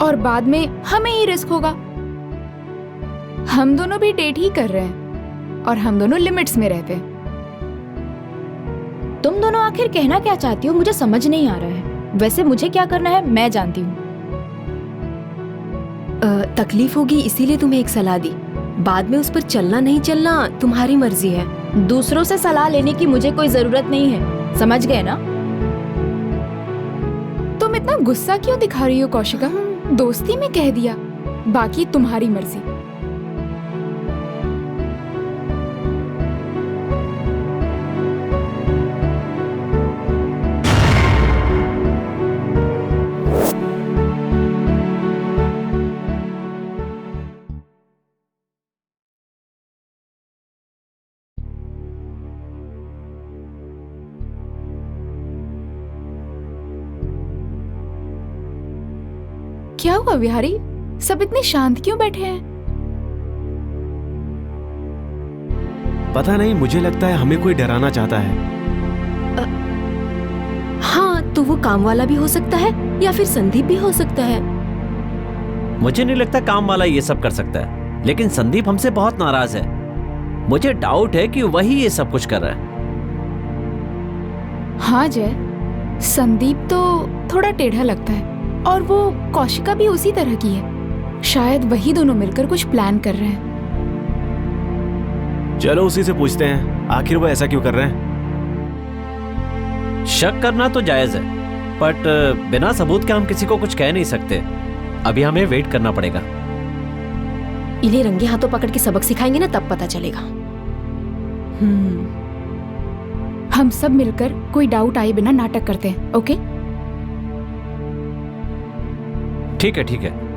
और बाद में हमें ही रिस्क होगा। हम दोनों भी डेट ही कर रहे हैं और हम दोनों लिमिट्स में रहते हैं। तुम दोनों आखिर कहना क्या चाहती हो, मुझे समझ नहीं आ रहा है। वैसे मुझे क्या करना है मैं जानती हूँ। तकलीफ होगी इसीलिए तुम्हें एक सलाह दी। बाद में उस पर चलना नहीं चलना तुम्हारी मर्जी है। दूसरों से सलाह लेने की मुझे कोई जरूरत नहीं है, समझ गए ना? तुम इतना गुस्सा क्यों दिखा रही हो कौशिका? दोस्ती में कह दिया, बाकी तुम्हारी मर्जी। क्या हुआ विहारी? सब इतने शांत क्यों बैठे हैं? पता नहीं, मुझे लगता है हमें कोई डराना चाहता है। हाँ, तो वो काम वाला भी हो सकता है या फिर संदीप भी हो सकता है। मुझे नहीं लगता काम वाला ये सब कर सकता है, लेकिन संदीप हमसे बहुत नाराज है। मुझे डाउट है कि वही ये सब कुछ कर रहा है। हाँ जय, संदीप तो थोड़ा टेढ़ा लगता है और वो कौशिका भी उसी तरह की है। शायद वही दोनों मिलकर कुछ प्लान कर रहे हैं। चलो उसी से पूछते हैं, आखिर वो ऐसा क्यों कर रहे हैं। शक करना तो जायज है, बट बिना सबूत के हम किसी को कुछ कह नहीं सकते। अभी हमें वेट करना पड़ेगा। इन्हें रंगे हाथों पकड़ के सबक सिखाएंगे ना, तब पता चलेगा। हम सब मिलकर कोई डाउट आए बिना नाटक करते हैं, ओके? ठीक है, ठीक है।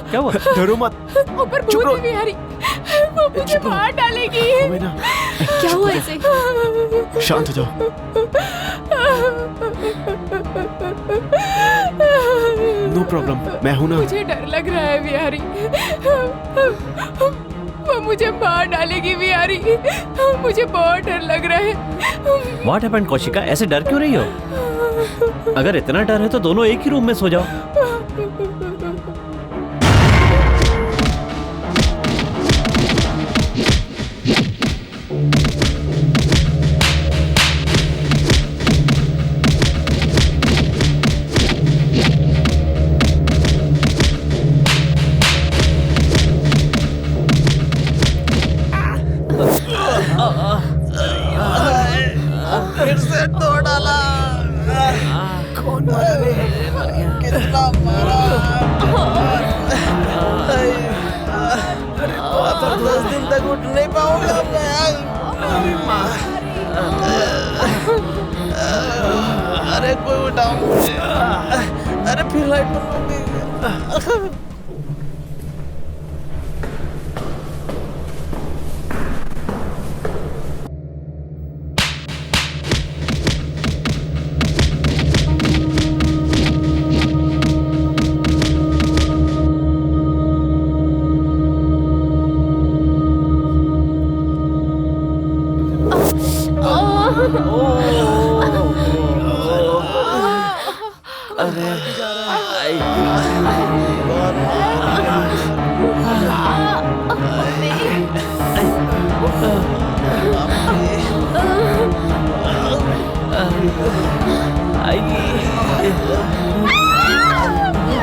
क्या हुआ? डरो मत। ऊपर भूत है बिहारी, वो मुझे मार डालेगी। क्या हुआ ऐसे? शांत हो जाओ। नो प्रॉब्लम, मैं हूं ना। मुझे डर लग रहा है बिहारी, वो मुझे मार डालेगी बिहारी, मुझे बहुत डर लग रहा है। What happened Kaushika? ऐसे डर क्यों रही हो? अगर इतना डर है तो दोनों एक ही रूम में सो जाओ। तो 10 दिन तक उठ नहीं पाऊंगा मैं। अरे कोई उठाओ मुझे। अरे फिर लाइट बंद हो गई।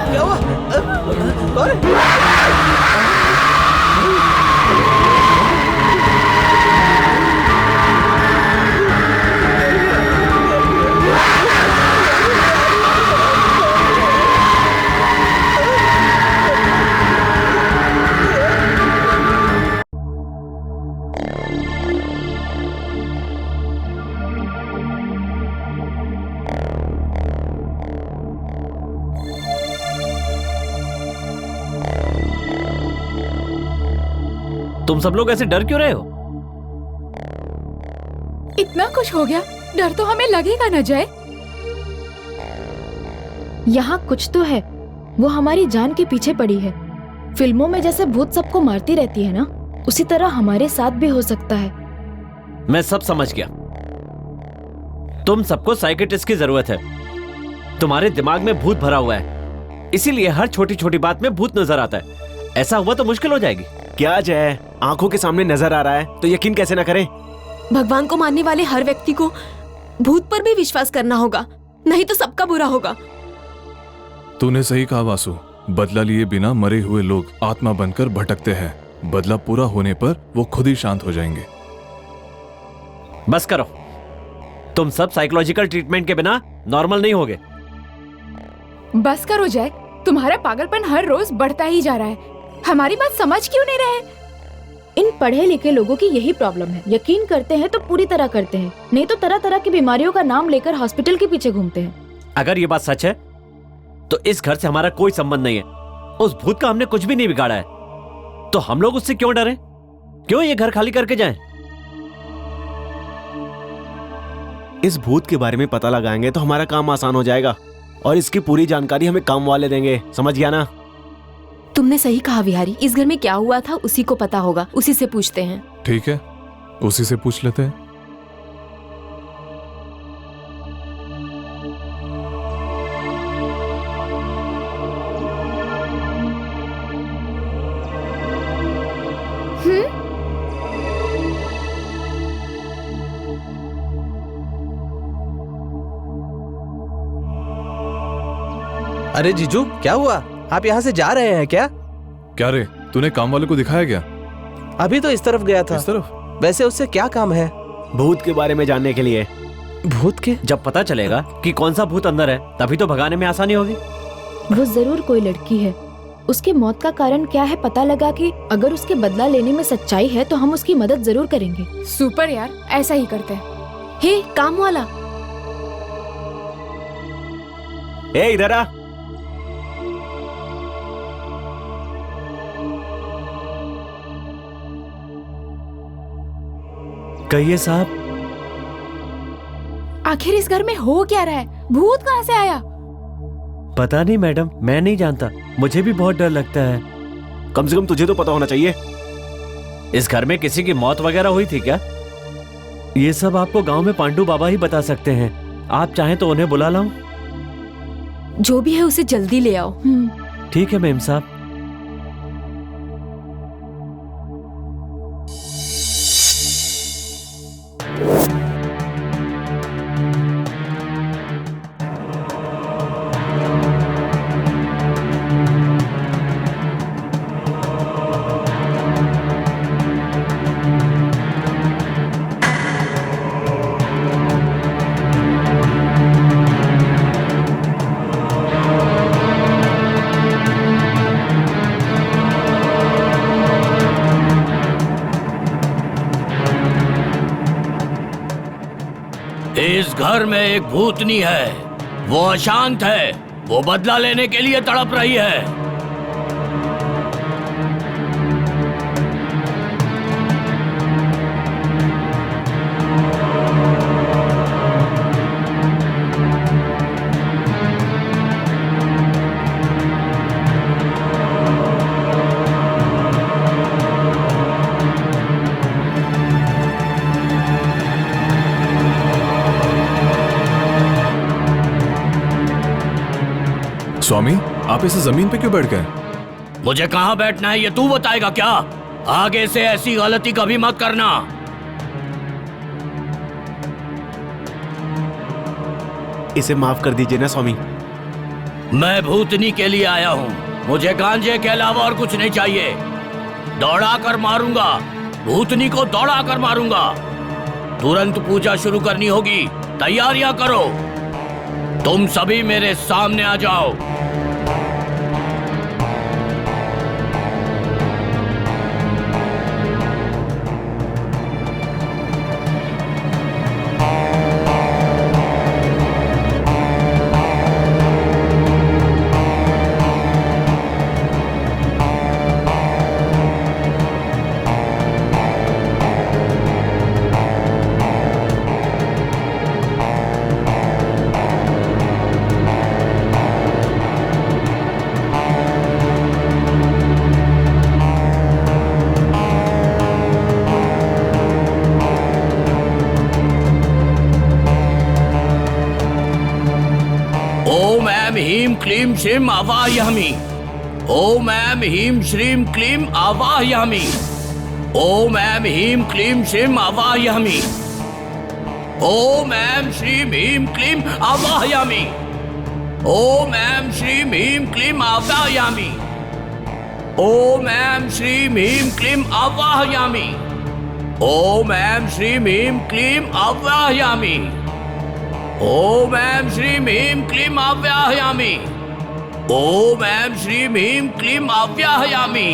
क्या हुआ? तुम सब लोग ऐसे डर क्यों रहे हो? इतना कुछ हो गया, डर तो हमें लगेगा ना जय। यहाँ कुछ तो है, वो हमारी जान के पीछे पड़ी है। फिल्मों में जैसे भूत सबको मारती रहती है ना, उसी तरह हमारे साथ भी हो सकता है। मैं सब समझ गया। तुम सबको साइकियाट्रिस्ट की जरूरत है। तुम्हारे दिमाग में भूत भरा हुआ है, इसीलिए हर छोटी छोटी बात में भूत नजर आता है। ऐसा हुआ तो मुश्किल हो जाएगी। क्या जय, आंखों के सामने नजर आ रहा है तो यकीन कैसे ना करें? भगवान को मानने वाले हर व्यक्ति को भूत पर भी विश्वास करना होगा, नहीं तो सबका बुरा होगा। तूने सही कहा वासु, बदला लिए बिना मरे हुए लोग आत्मा बनकर भटकते हैं। बदला पूरा होने पर वो खुद ही शांत हो जाएंगे। बस करो, तुम सब साइकोलॉजिकल ट्रीटमेंट के बिना नॉर्मल नहीं होगे। बस करो जय, तुम्हारा पागलपन हर रोज बढ़ता ही जा रहा है। हमारी बात समझ क्यों नहीं रहे? इन पढ़े लिखे लोगों की यही प्रॉब्लम है, यकीन करते हैं तो पूरी तरह करते हैं, नहीं तो तरह तरह की बीमारियों का नाम लेकर हॉस्पिटल के पीछे घूमते हैं। अगर ये बात सच है तो इस घर से हमारा कोई संबंध नहीं है। उस भूत का हमने कुछ भी नहीं बिगाड़ा है, तो हम लोग उससे क्यों डरें? क्यों ये घर खाली करके जाएं? इस भूत के बारे में पता लगाएंगे तो हमारा काम आसान हो जाएगा और इसकी पूरी जानकारी हमें काम वाले देंगे, समझ गया ना? तुमने सही कहा विहारी, इस घर में क्या हुआ था उसी को पता होगा, उसी से पूछते हैं। ठीक है, उसी से पूछ लेते हैं। अरे जीजू, क्या हुआ? आप यहाँ से जा रहे हैं क्या? क्या रे, तूने काम वाले को दिखाया क्या? अभी तो इस तरफ गया था। इस तरफ? वैसे उससे क्या काम है? भूत के बारे में जानने के लिए। भूत के? जब पता चलेगा कि कौन सा भूत अंदर है तभी तो भगाने में आसानी होगी। वो जरूर कोई लड़की है। उसके मौत का कारण क्या है पता लगा कि अगर उसके बदला लेने में सच्चाई है तो हम उसकी मदद जरूर करेंगे। सुपर यार, ऐसा ही करते हैं। हे काम वाला, ए इधर आ। कहिए साहब। आखिर इस घर में हो क्या रहा है? भूत कहाँ से आया? पता नहीं मैडम, मैं नहीं जानता, मुझे भी बहुत डर लगता है। कम से कम तुझे तो पता होना चाहिए। इस घर में किसी की मौत वगैरह हुई थी क्या? ये सब आपको गांव में पांडू बाबा ही बता सकते हैं। आप चाहें तो उन्हें बुला लाऊं? जो भी है उसे जल्दी ले आओ। ठीक है मेम साहब। घर में एक भूतनी है, वो अशांत है, वो बदला लेने के लिए तड़प रही है। स्वामी, आप इसे जमीन पे क्यों बैठ गए? मुझे कहाँ बैठना है ये तू बताएगा क्या? आगे से ऐसी गलती कभी मत करना। इसे माफ कर दीजिए ना स्वामी। मैं भूतनी के लिए आया हूँ, मुझे गांजे के अलावा और कुछ नहीं चाहिए। दौड़ा कर मारूंगा, भूतनी को दौड़ा कर मारूंगा। तुरंत पूजा शुरू करनी होगी, तैयारियां करो। तुम सभी मेरे सामने आ जाओ। क्लीम श्रीम आवाहयामि। ओम ऐं ह्रीं श्रीं क्लीं आवाहयामि। ओम ऐं ह्रीं क्लीं श्रीं आवाहयामि। ओम ऐं श्रीं ह्रीं क्लीं आवाहयामि। ओम ऐं श्रीं ह्रीं क्लीं आवाहयामि। ओम ऐं श्रीं ह्रीं क्लीं आवाहयामि। ओम ऐं श्रीं ह्रीं क्लीं आवाहयामि। ओम ऐं श्रीं ह्रीं क्लीं आवाहयामि। ओम ऐं श्रीं ह्रीं क्लीं आवाहयामि।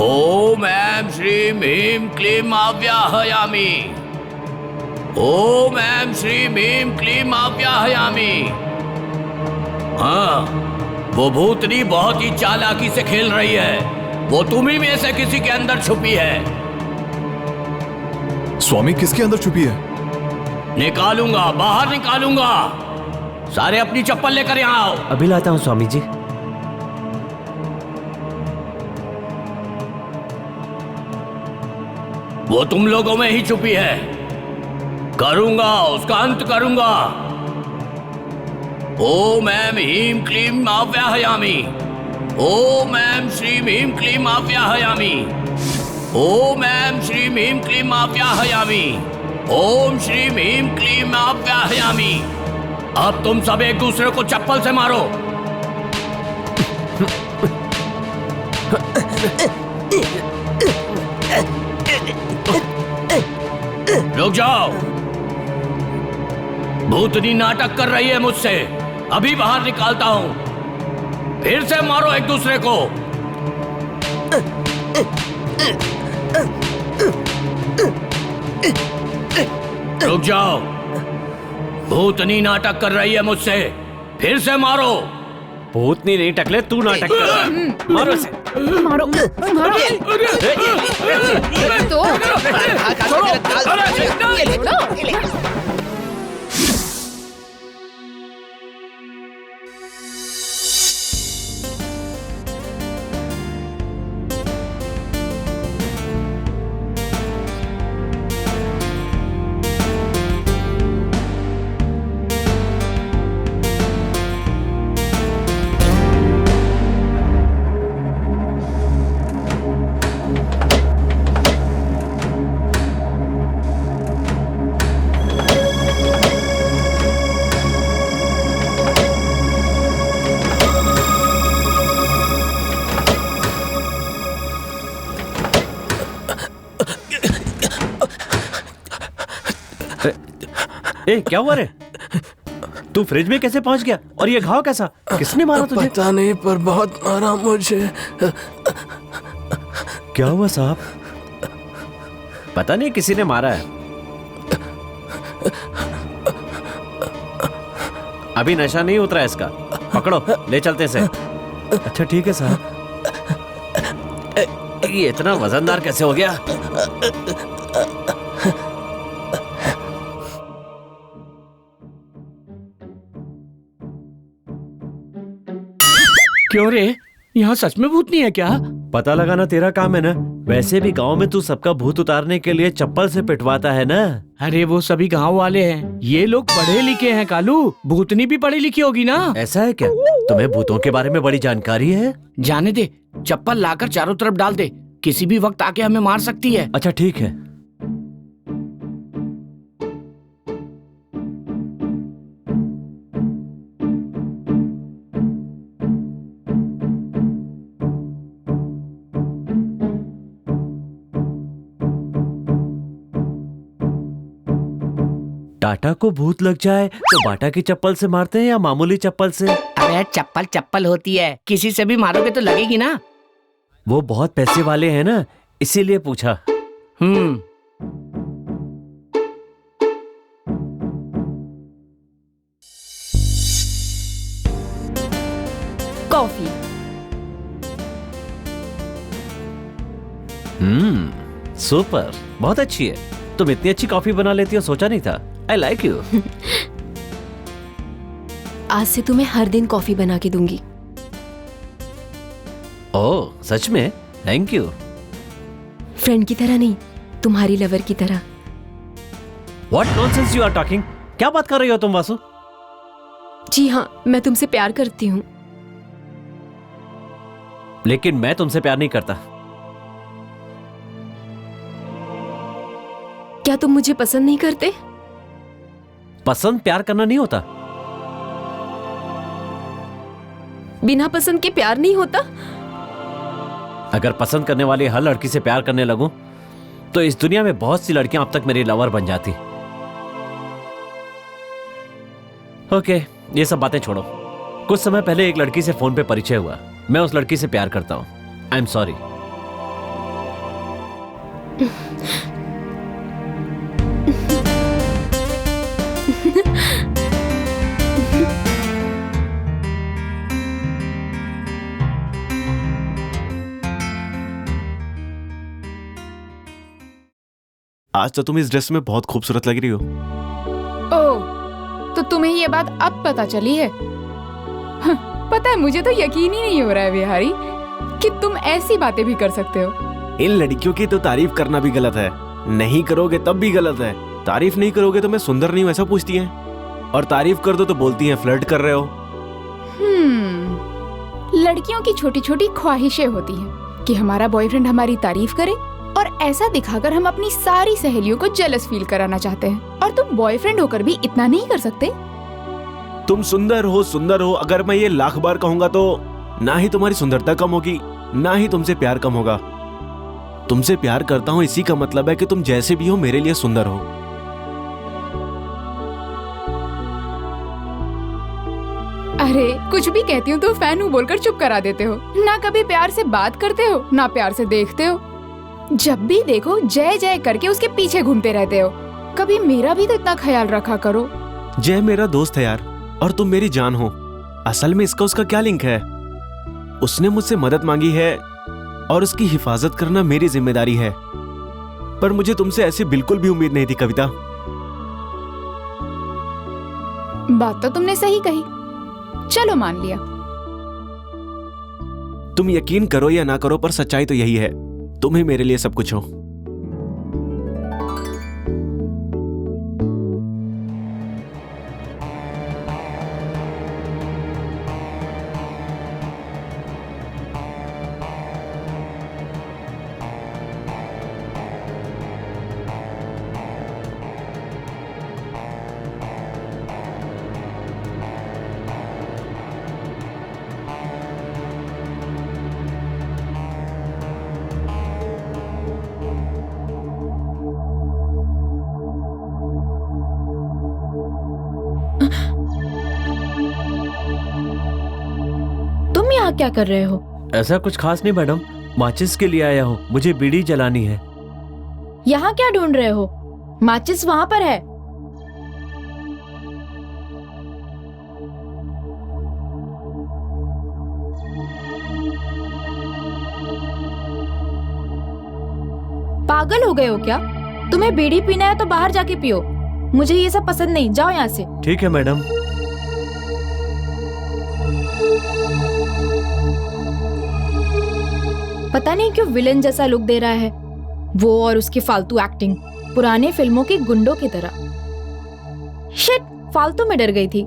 ओम ऐं श्रीं ह्रीं क्लीं आवाहयामि। ओम ऐं श्रीं ह्रीं क्लीं आवाहयामि। हाँ, वो भूतनी बहुत ही चालाकी से खेल रही है। वो तुम्ही में से किसी के अंदर छुपी है। स्वामी, किसके अंदर छुपी है? निकालूंगा, बाहर निकालूंगा। सारे अपनी चप्पल लेकर यहाँ आओ। अभी लाता हूँ स्वामी जी। वो तुम लोगों में ही छुपी है। करूंगा, उसका अंत करूंगा। ओम ऐं ह्रीं क्लीं आवाहयामि। ओम ऐं श्रीं ह्रीं क्लीं आवाहयामि। ओम ऐं श्रीं ह्रीं क्लीं आवाहयामि। ओम श्रीं ह्रीं क्लीं आवाहयामि। अब तुम सब एक दूसरे को चप्पल से मारो। रुक जाओ। भूतनी नाटक कर रही है मुझसे। अभी बाहर निकालता हूं। फिर से मारो एक दूसरे को। रुक जाओ। भूतनी नाटक कर रही है मुझसे। फिर से मारो। भूतनी नहीं टकले, तू नाटक कर। मारो से। मारो मारो। तो ए, क्या हुआ रे? तू फ्रिज में कैसे पहुंच गया? और ये घाव कैसा? किसने मारा तुझे? पता नहीं, पर बहुत मारा मुझे। क्या हुआ साहब? पता नहीं, किसी ने मारा है। अभी नशा नहीं उतरा है इसका, पकड़ो ले चलते से। अच्छा ठीक है साहब। ये इतना वजनदार कैसे हो गया? क्यों रे, यहाँ सच में भूत नहीं है क्या? पता लगाना तेरा काम है ना। वैसे भी गांव में तू सबका भूत उतारने के लिए चप्पल से पिटवाता है ना। अरे वो सभी गांव वाले हैं, ये लोग पढ़े लिखे हैं कालू। भूतनी भी पढ़ी लिखी होगी ना। ऐसा है क्या? तुम्हें भूतों के बारे में बड़ी जानकारी है? जाने दे, चप्पल लाकर चारों तरफ डाल दे, किसी भी वक्त आके हमें मार सकती है। अच्छा ठीक है। टाटा को भूत लग जाए तो बाटा की चप्पल से मारते हैं या मामूली चप्पल से? अरे चप्पल चप्पल होती है, किसी से भी मारोगे तो लगेगी ना। वो बहुत पैसे वाले हैं ना, इसीलिए पूछा। कॉफी। सुपर, बहुत अच्छी है। तुम इतनी अच्छी कॉफी बना लेती हो, सोचा नहीं था। I like you. आज से तुम्हें हर दिन कॉफी बना के दूंगी। ओह सच में? Thank you. फ्रेंड की तरह नहीं, तुम्हारी लवर की तरह। What nonsense you are talking? क्या बात कर रही हो तुम वासु? जी हाँ, मैं तुमसे प्यार करती हूँ। लेकिन मैं तुमसे प्यार नहीं करता। क्या तुम मुझे पसंद नहीं करते? पसंद प्यार करना नहीं होता। बिना पसंद के प्यार नहीं होता? अगर पसंद करने वाली हर लड़की से प्यार करने लगूं, तो इस दुनिया में बहुत सी लड़कियां अब तक मेरी लवर बन जाती। ओके, ये सब बातें छोड़ो। कुछ समय पहले एक लड़की से फोन पे परिचय हुआ। मैं उस लड़की से प्यार करता हूं। I am sorry. आज तो तुम इस ड्रेस में बहुत खूबसूरत लग रही हो। ओह, तो तुम्हें ये बात अब पता चली है? पता है, मुझे तो यकीन ही नहीं हो रहा है बिहारी कि तुम ऐसी बातें भी कर सकते हो। इन लड़कियों की तो तारीफ करना भी गलत है, नहीं करोगे तब भी गलत है। तारीफ नहीं करोगे तो मैं सुंदर नहीं हूं ऐसा पूछती हैं, और तारीफ कर दो तो बोलती हैं फ्लर्ट कर रहे हो। लड़कियों की छोटी छोटी ख्वाहिशें होती हैं कि हमारा बॉयफ्रेंड हमारी तारीफ करे, और ऐसा दिखाकर हम अपनी सारी सहेलियों को जेलस फील कराना चाहते हैं। और तुम बॉयफ्रेंड होकर भी इतना नहीं कर सकते? तुम सुंदर हो, अगर मैं ये लाख बार कहूंगा तो ना ही तुम्हारी सुंदरता कम होगी, ना ही तुमसे प्यार कम होगा। तुमसे प्यार करता हूं, इसी का मतलब है कि तुम जैसे भी हो मेरे लिए सुंदर हो। अरे कुछ भी कहती हूँ तो फैन हूँ बोलकर चुप करा देते हो। ना कभी प्यार से बात करते हो, ना प्यार से देखते हो। जब भी देखो जय जय करके उसके पीछे घूमते रहते हो। कभी मेरा भी तो इतना ख्याल रखा करो। जय मेरा दोस्त है यार, और तुम मेरी जान हो। असल में इसका उसका क्या लिंक है? उसने मुझसे मदद मांगी है और उसकी हिफाजत करना मेरी जिम्मेदारी है। पर मुझे तुमसे ऐसी बिल्कुल भी उम्मीद नहीं थी कविता। बात तो तुमने सही कही, चलो मान लिया। तुम यकीन करो या ना करो, पर सच्चाई तो यही है, तुम ही मेरे लिए सब कुछ हो। तुम यहाँ क्या कर रहे हो? ऐसा कुछ खास नहीं मैडम, माचिस के लिए आया हूँ, मुझे बीड़ी जलानी है। यहाँ क्या ढूंढ रहे हो? माचिस वहाँ पर है। पागल हो गए हो क्या? तुम्हें बीड़ी पीना है तो बाहर जाके पियो, मुझे ये सब पसंद नहीं। जाओ यहाँ से। ठीक है मैडम। पता नहीं क्यों विलन जैसा लुक दे रहा है वो, और उसकी फालतू एक्टिंग पुराने फिल्मों के गुंडों की तरह। शिट, फालतू में डर गई थी।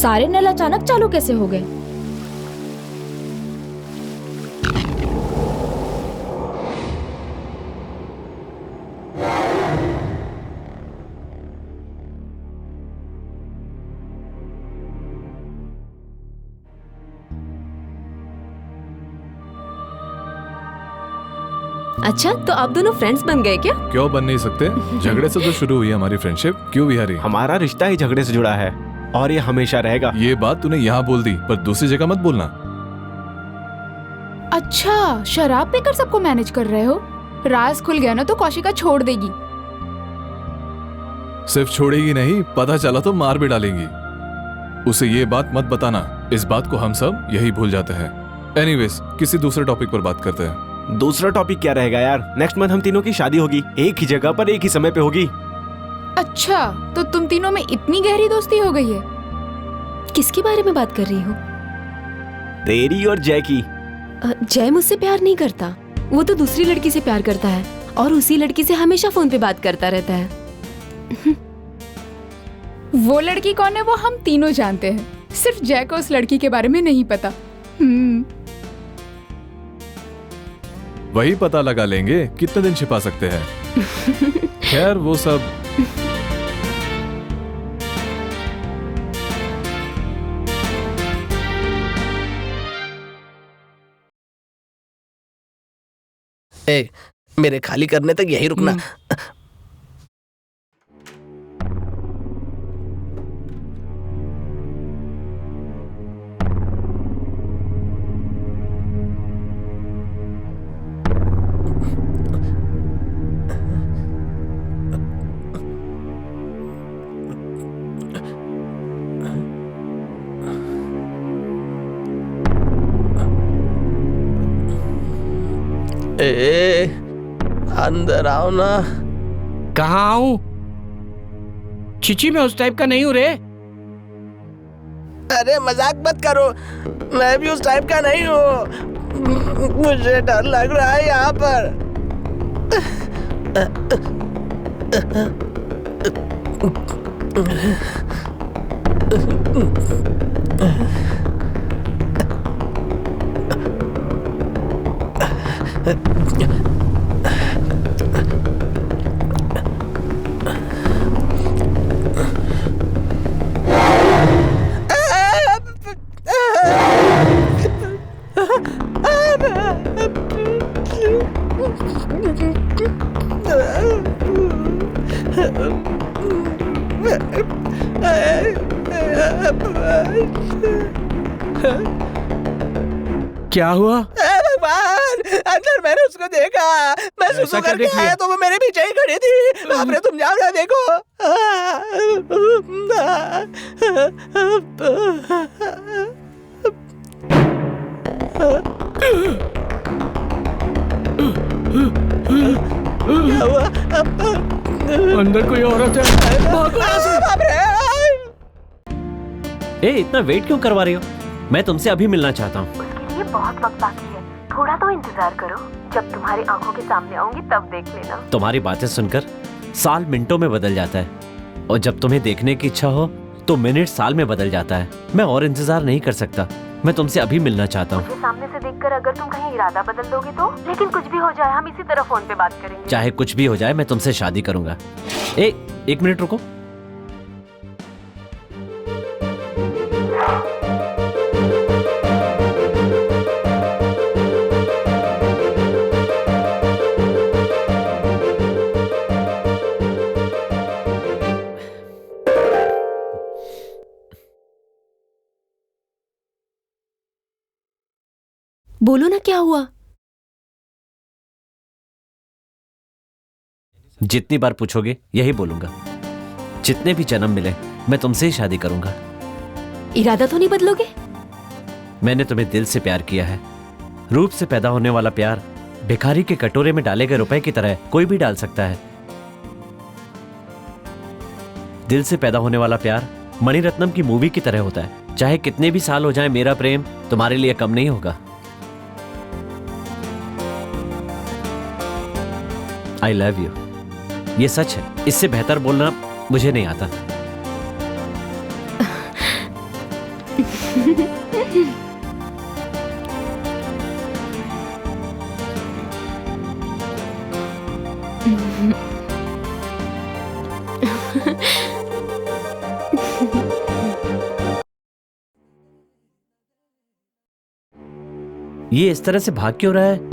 सारे नल अचानक चालू कैसे हो गए? अच्छा, तो आप दोनों फ्रेंड्स बन गए क्या? क्यों बन नहीं सकते? झगड़े से तो शुरू हुई हमारी फ्रेंडशिप। क्यों बिहारी? हमारा रिश्ता ही झगड़े से जुड़ा है और ये हमेशा रहेगा। ये बात तूने यहाँ बोल दी, पर दूसरी जगह मत बोलना। अच्छा, शराब पीकर सबको मैनेज कर रहे हो? राज खुल गया ना तो कौशिका छोड़ देगी। सिर्फ छोड़ेगी नहीं, पता चला तो मार भी डालेंगी। उसे ये बात मत बताना, इस बात को हम सब यही भूल जाते हैं। एनीवेज, किसी दूसरे टॉपिक पर बात करते हैं। दूसरा टॉपिक क्या रहेगा यार? नेक्स्ट मंथ हम तीनों की शादी होगी, एक ही जगह पर एक ही समय पे होगी। अच्छा, तो तुम तीनों में इतनी गहरी दोस्ती हो गई है? किसके बारे में बात कर रही हो? तेरी और जय की। जय मुझसे प्यार नहीं करता, वो तो दूसरी लड़की से प्यार करता है और उसी लड़की से हमेशा फोन पे बात करता रहता है। वो लड़की कौन है वो हम तीनों जानते हैं, सिर्फ जय को उस लड़की के बारे में नहीं पता। वही पता लगा लेंगे कितने दिन छिपा सकते हैं। खैर वो सब। ए, मेरे खाली करने तक यही रुकना। ए, अंदर आओ ना। कहाँ आऊं? चिची, मैं उस टाइप का नहीं हूँ रे। अरे मजाक मत करो, मैं भी उस टाइप का नहीं हूँ। मुझे डर लग रहा है यहाँ पर। क्या हुआ? भगवान, अंदर मैंने उसको देखा। मैं ऐसा सुसु क्या करके देख लिया? आया तो वो मेरे पीछे ही खड़ी थी। बाप रे, तुम जाओ ना, देखो। क्या हुआ? अंदर कोई औरत है। बाप रे। ए, इतना वेट क्यों करवा रही हो? मैं तुमसे अभी मिलना चाहता हूँ। उसके लिए बहुत वक्त बाकी है, थोड़ा तो इंतजार करो। जब तुम्हारी आंखों के सामने आऊंगी तब देख लेना। तुम्हारी बातें सुनकर साल मिनटों में बदल जाता है, और जब तुम्हें देखने की इच्छा हो तो मिनट साल में बदल जाता है। मैं और इंतजार नहीं कर सकता, मैं तुमसे अभी मिलना चाहता हूँ। मुझे सामने से देखकर अगर तुम कहीं इरादा बदल दोगे तो? लेकिन कुछ भी हो जाए, हम इसी तरह फोन पे बात करेंगे। चाहे कुछ भी हो जाए, मैं तुमसे शादी करूंगा। एक मिनट रुको। बोलो ना क्या हुआ। जितनी बार पूछोगे यही बोलूंगा। जितने भी जन्म मिले मैं तुमसे ही शादी करूंगा। इरादा तो नहीं बदलोगे? मैंने तुम्हें दिल से प्यार किया है। रूप से पैदा होने वाला प्यार भिखारी के कटोरे में डाले गए रुपए की तरह कोई भी डाल सकता है। दिल से पैदा होने वाला प्यार मणिरत्नम की मूवी की तरह होता है। चाहे कितने भी साल हो जाए, मेरा प्रेम तुम्हारे लिए कम नहीं होगा। आई लव यू। ये सच है, इससे बेहतर बोलना मुझे नहीं आता। ये इस तरह से भाग क्यों रहा है?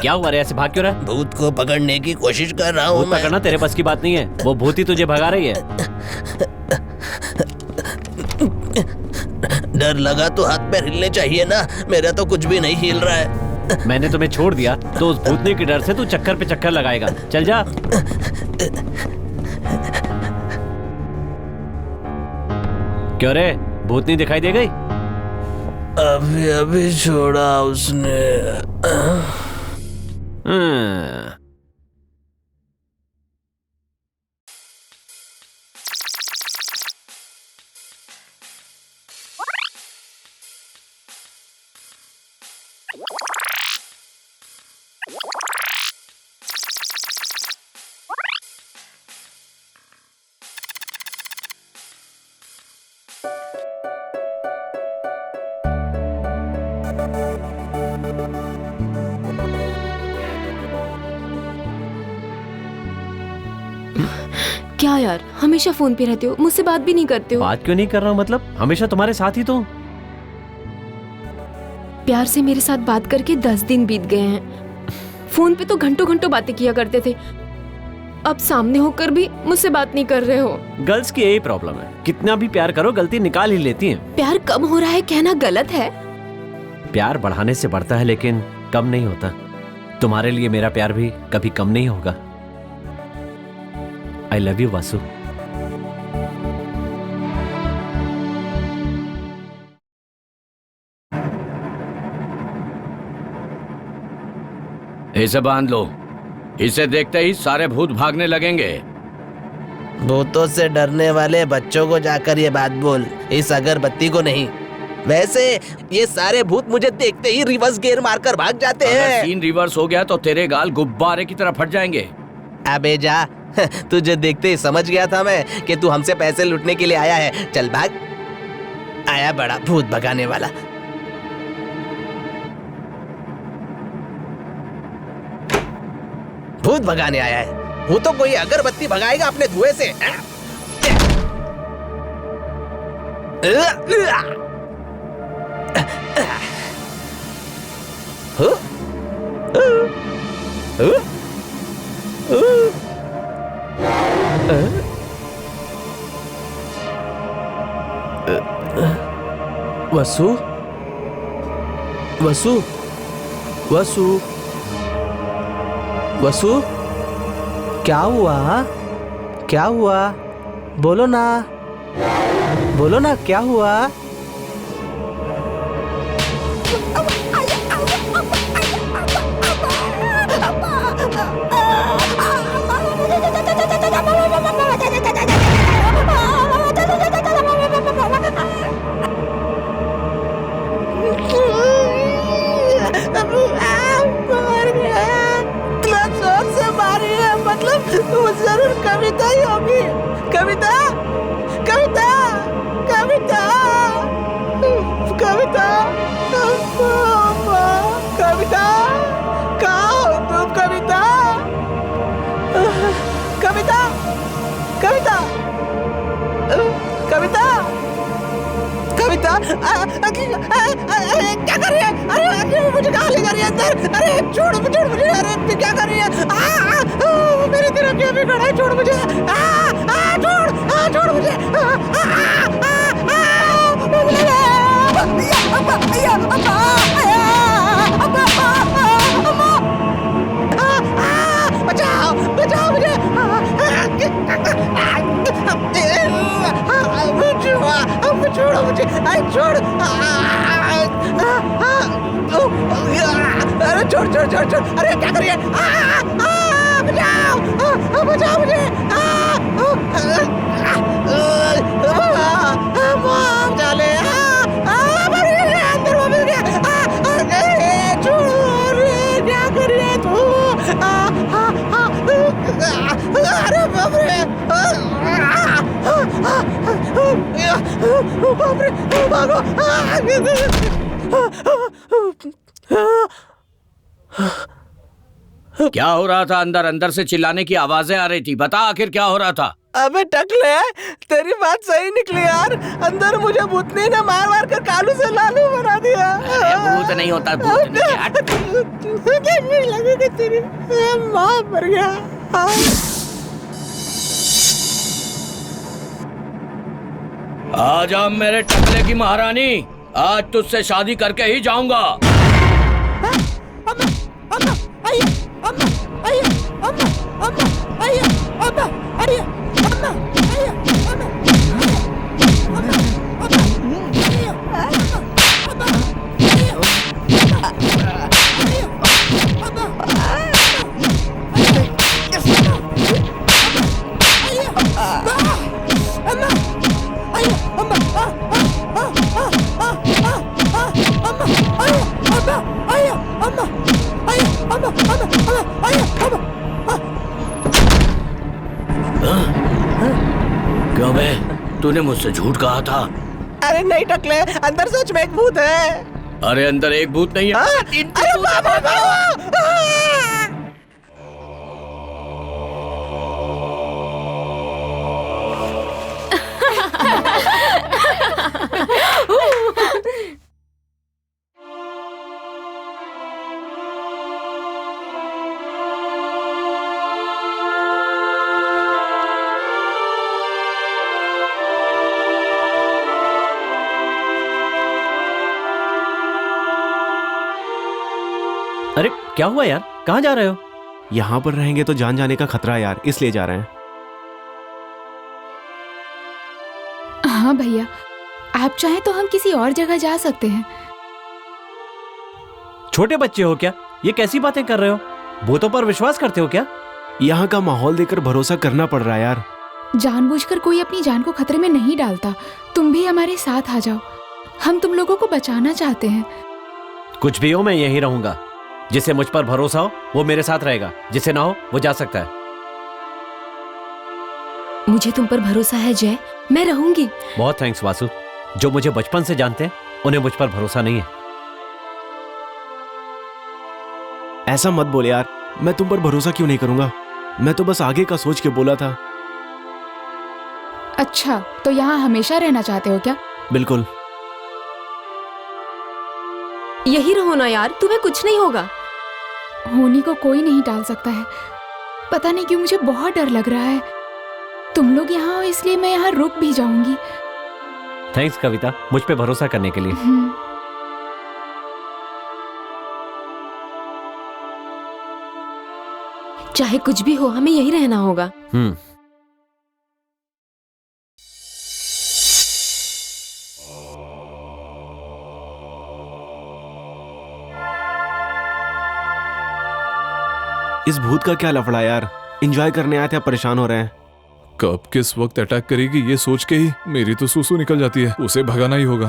क्या हुआ रे, ऐसे भाग क्यों रहा है? भूत को पकड़ने की कोशिश कर रहा हूँ भूत पकड़ना तेरे बस की बात नहीं है। वो भूत ही तुझे भगा रही है। डर लगा तो हाथ पैर हिलने चाहिए ना। मेरा तो कुछ भी नहीं हिल रहा है। मैंने तुम्हें छोड़ दिया तो उस भूतनी के डर से तू चक्कर पे चक्कर लगाएगा। चल जा। क्यों रे, भूतनी दिखाई दे गई? अभी अभी छोड़ा उसने। क्या यार, हमेशा फोन पे रहते हो, मुझसे बात भी नहीं करते हो। बात क्यों नहीं कर रहा हूँ? मतलब हमेशा तुम्हारे साथ ही तो। प्यार से मेरे साथ बात करके 10 दिन बीत गए हैं। फोन पे तो घंटों घंटों बातें किया करते थे, अब सामने होकर भी मुझसे बात नहीं कर रहे हो। गर्ल्स की यही प्रॉब्लम है, कितना भी प्यार करो गलती निकाल ही लेती हैं। प्यार कम हो रहा है कहना गलत है। प्यार बढ़ाने से बढ़ता है लेकिन कम नहीं होता। तुम्हारे लिए मेरा प्यार भी कभी कम नहीं होगा। आई लव यू वासु। इसे बांध लो। इसे देखते ही सारे भूत भागने लगेंगे। भूतों से डरने वाले बच्चों को जाकर ये बात बोल, इस अगरबत्ती को नहीं। वैसे ये सारे भूत मुझे देखते ही रिवर्स गियर मारकर भाग जाते अगर हैं। सीन रिवर्स हो गया तो तेरे गाल गुब्बारे की तरह फट जाएंगे। अबे जा, तुझे देखते ही समझ गया था मैं कि तू हमसे पैसे लूटने के लिए आया है। चल भाग। आया बड़ा भूत भगाने वाला। भूत भगाने आया है। भूतों को ये अगरबत्ती भगाएगा अपने धुएं से। वसु, वसु, वसु, वसु, क्या हुआ? क्या हुआ? बोलो ना, बोलो ना, क्या हुआ? जरूर कविता ही होगी। कविता, कविता, कविता, कविता, कविता, कहाँ हो तुम? कविता, कविता, कविता, कविता, कविता, क्या कर रही है? अरे मुझे कहाँ ले जा रही है अंदर? अरे छोड़ मुझे, अरे क्या कर रही है? मेरी तरह क्यों बिगड़ा? छोड़ मुझे, छोड़ मुझे। बचाओ बचाओ मुझे। छोड़ो मुझे, छोड़। अरे छोड़ छोड़ छोड़ छोड़। अरे क्या करिए? बचाओ बचाओ मुझे। बचा ले। अंदर वो मिल गया। छोड़, क्या कर रही है तू? अरे बाप रे, बाप रे, भागो। क्या हो रहा था? अंदर अंदर से चिल्लाने की आवाजें आ रही थी। बता आखिर क्या हो रहा था? अबे टकले, तेरी बात सही निकली यार। अंदर मुझे भूतनी ने मार मार कर कालू से लालू बना दिया। भूत नहीं होता, भूतनी। लगी तेरी माँ मर गया। आजा मेरे टकले की महारानी, आज तुझसे शादी करके ही जाऊंगा। क्यों बे, तूने मुझसे झूठ कहा था? अरे नहीं टकले, अंदर सच में एक भूत है। अरे अंदर एक भूत नहीं है। अरे बाबा। अरे क्या हुआ यार, कहाँ जा रहे हो? यहाँ पर रहेंगे तो जान जाने का खतरा है यार, इसलिए जा रहे हैं। हाँ भैया, आप चाहें तो हम किसी और जगह जा सकते हैं। छोटे बच्चे हो क्या? ये कैसी बातें कर रहे हो? भूतों पर विश्वास करते हो क्या? यहाँ का माहौल देखकर भरोसा करना पड़ रहा है यार। जानबूझकर कोई अपनी जान को खतरे में नहीं डालता। तुम भी हमारे साथ आ जाओ, हम तुम लोगों को बचाना चाहते हैं। कुछ भी हो, मैं यहीं रहूंगा। जिसे मुझ पर भरोसा हो वो मेरे साथ रहेगा, जिसे ना हो वो जा सकता है। मुझे तुम पर भरोसा है जय, मैं रहूंगी। बहुत थैंक्स वासु। जो मुझे बचपन से जानते हैं उन्हें मुझ पर भरोसा नहीं है। ऐसा मत बोले यार, मैं तुम पर भरोसा क्यों नहीं करूंगा? मैं तो बस आगे का सोच के बोला था। अच्छा, तो यहाँ हमेशा रहना चाहते हो क्या? बिल्कुल। यही रहो ना यार, तुम्हें कुछ नहीं होगा। होनी को कोई नहीं टाल सकता है। पता नहीं क्यों मुझे बहुत डर लग रहा है। तुम लोग यहाँ हो इसलिए मैं यहाँ रुक भी जाऊंगी। थैंक्स कविता, मुझ पे भरोसा करने के लिए। चाहे कुछ भी हो, हमें यही रहना होगा। इस भूत का क्या लफड़ा यार, एंजॉय करने आए थे, परेशान हो रहे हैं। कब किस वक्त अटैक करेगी ये सोच के ही मेरी तो सूसू निकल जाती है। उसे भगाना ही होगा।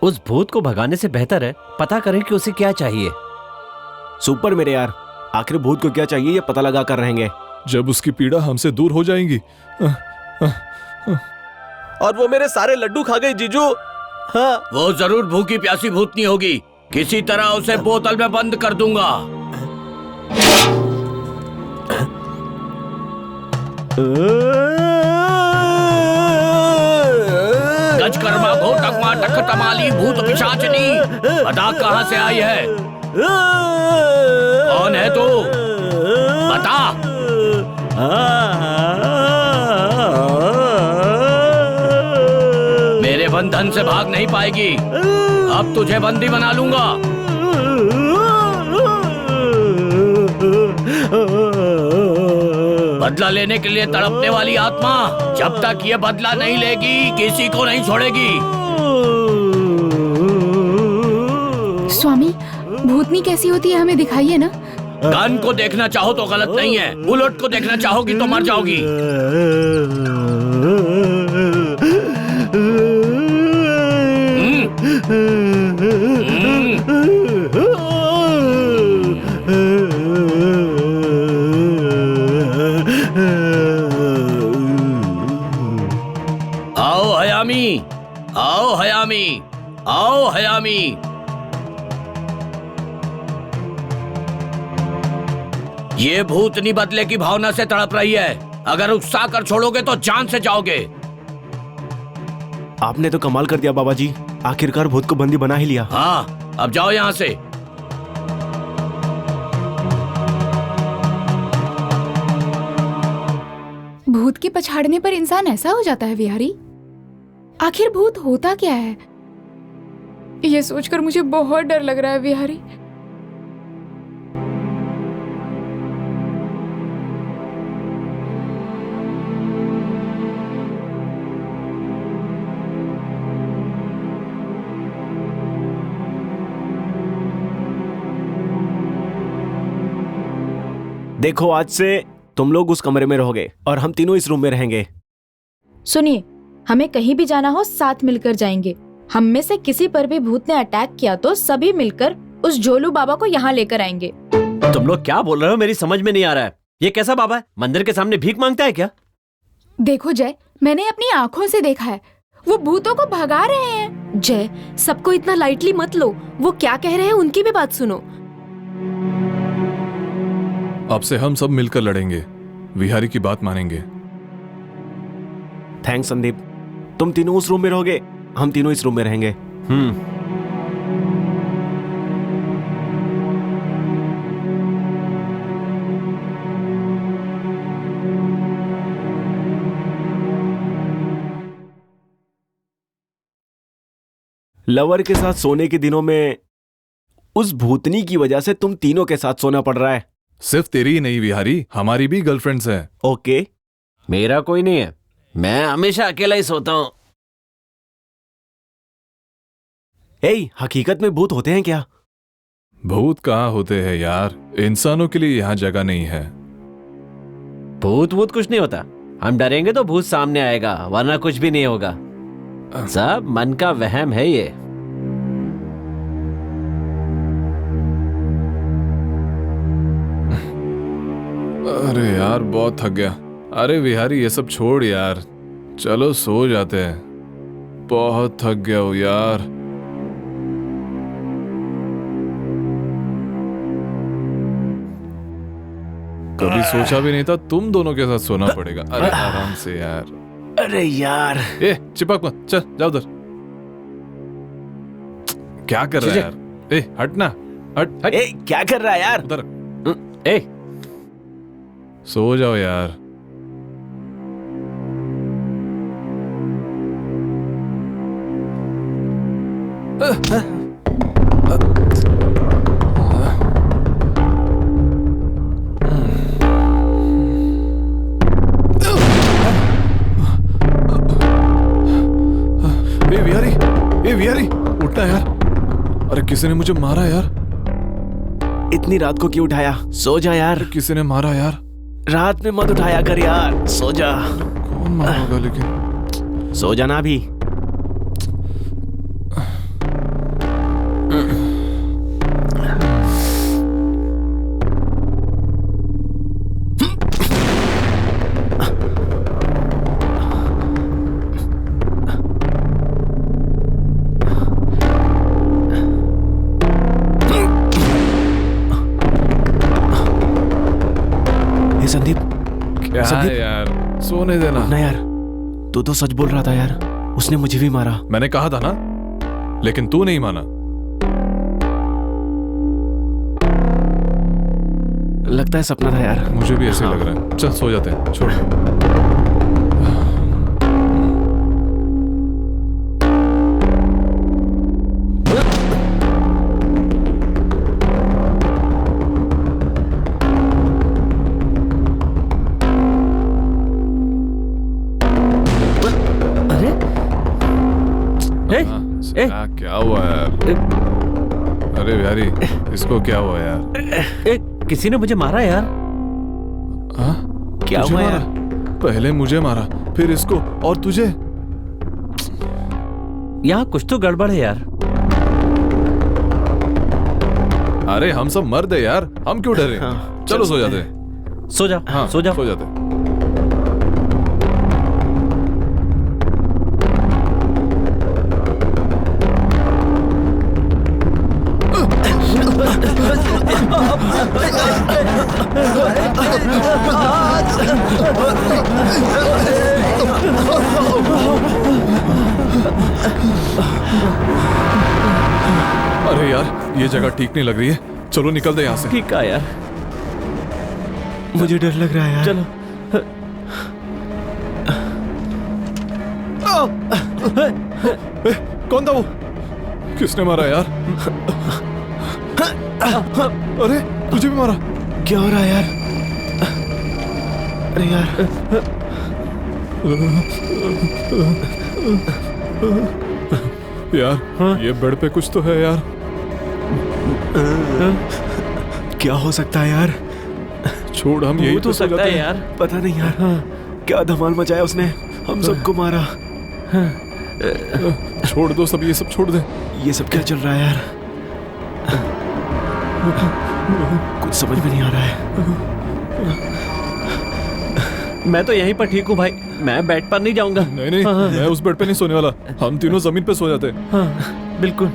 उस भूत को भगाने से बेहतर है पता करें कि उसे क्या चाहिए। सुपर मेरे यार, आखिर भूत को क्या चाहिए ये पता लगा कर रहेंगे। जब उसकी पीड़ा हमसे दूर हो जाएंगी। और वो मेरे सारे लड्डू खा गई जीजू। हाँ, वो जरूर भूखी प्यासी भूतनी होगी। किसी तरह उसे बोतल में बंद कर दूंगा। गजकर्मा घोटकमा टक तमाली भूत पिशाचनी, बता कहां से आई है? कौन है तू? बता। मेरे बंधन से भाग नहीं पाएगी। अब तुझे बंदी बना लूंगा। बदला लेने के लिए तड़पने वाली आत्मा जब तक ये बदला नहीं लेगी किसी को नहीं छोड़ेगी। स्वामी, भूतनी कैसी होती है हमें दिखाइए ना। गन को देखना चाहो तो गलत नहीं है, बुलेट को देखना चाहोगी तो मर जाओगी। आओ हयामी, आओ हयामी, आओ हयामी। ये भूतनी बदले की भावना से तड़प रही है। अगर उकसा कर छोड़ोगे तो जान से जाओगे। आपने तो कमाल कर दिया बाबा जी, आखिरकार भूत को बंदी बना ही लिया। हाँ, अब जाओ यहाँ से। भूत के पछाड़ने पर इंसान ऐसा हो जाता है विहारी? आखिर भूत होता क्या है? ये सोचकर मुझे बहुत डर लग रहा है विहारी। देखो, आज से तुम लोग उस कमरे में रहोगे और हम तीनों इस रूम में रहेंगे। सुनिए, हमें कहीं भी जाना हो साथ मिलकर जाएंगे। हम में से किसी पर भी भूत ने अटैक किया तो सभी मिलकर उस झोलू बाबा को यहाँ लेकर आएंगे। तुम लोग क्या बोल रहे हो? मेरी समझ में नहीं आ रहा है। ये कैसा बाबा है? मंदिर के सामने भीख मांगता है क्या? देखो जय, मैंने अपनी आंखों से देखा है, वो भूतों को भगा रहे हैं। जय, सबको इतना लाइटली मत लो। वो क्या कह रहे हैं उनकी भी बात सुनो। अब से हम सब मिलकर लड़ेंगे, विहारी की बात मानेंगे। थैंक्स संदीप। तुम तीनों उस रूम में रहोगे, हम तीनों इस रूम में रहेंगे। लवर के साथ सोने के दिनों में उस भूतनी की वजह से तुम तीनों के साथ सोना पड़ रहा है। सिर्फ तेरी ही नहीं विहारी, हमारी भी गर्लफ्रेंड्स हैं। ओके, मेरा कोई नहीं है, मैं हमेशा अकेला ही सोता हूं। हकीकत में भूत होते हैं क्या? भूत कहाँ होते हैं यार, इंसानों के लिए यहाँ जगह नहीं है। भूत कुछ नहीं होता। हम डरेंगे तो भूत सामने आएगा, वरना कुछ भी नहीं होगा। सब मन का वहम है ये। अरे यार, बहुत थक गया। अरे विहारी, ये सब छोड़ यार, चलो सो जाते हैं। बहुत थक गया हूँ यार। कभी सोचा भी नहीं था तुम दोनों के साथ सोना पड़ेगा। अरे आराम से यार। अरे यार, चिपक मत, चल जाओ उधर। क्या कर रहा है यार? हटना, हट। क्या कर रहा है यार? उधर सो जाओ यार। विहारी, उठना यार। अरे किसी ने मुझे मारा यार। इतनी रात को क्यों उठाया? सो जा यार। किसी ने मारा यार। रात में मत उठाया कर यार, सो जा। कौन मारा होगा लेकिन? सो जाना भी। संदीप, क्या है यार, सोने देना ना यार। तू तो सच बोल रहा था यार, उसने मुझे भी मारा। मैंने कहा था ना, लेकिन तू नहीं माना। लगता है सपना था यार। मुझे भी ऐसे ही लग रहा है। चल सो जाते हैं, छोड़। क्या हुआ यार? अरे यारी, इसको क्या हुआ यार? किसी ने मुझे मारा यार। क्या हुआ यार? पहले मुझे मारा, फिर इसको, और तुझे। यहाँ कुछ तो गड़बड़ है यार। अरे हम सब मर्द है यार, हम क्यों डरे? चलो सो जाते। सो जा। हाँ, सो जा। सो जाते। अरे यार, ये जगह ठीक नहीं लग रही है। चलो निकलते यहाँ से। ठीक है यार, मुझे डर लग रहा है यार। चलो। कौन था वो? किसने मारा यार? अरे तुझे भी मारा? क्या हो रहा है यार? अरे यार, यार ये बेड पे कुछ तो है यार। क्या हो सकता है यार? छोड़, हम यही तो सकता है यार। पता नहीं यार, क्या धमाल मचाया उसने, हम सबको मारा। छोड़ दो सब, ये सब छोड़ दे। ये सब क्या चल रहा है यार? कुछ समझ में नहीं आ रहा है। मैं तो यहीं पर ठीक हूँ भाई, मैं बेड पर नहीं जाऊंगा। नहीं नहीं, मैं उस बेड पे नहीं सोने वाला। हम तीनों जमीन पे सो जाते। हाँ, बिल्कुल।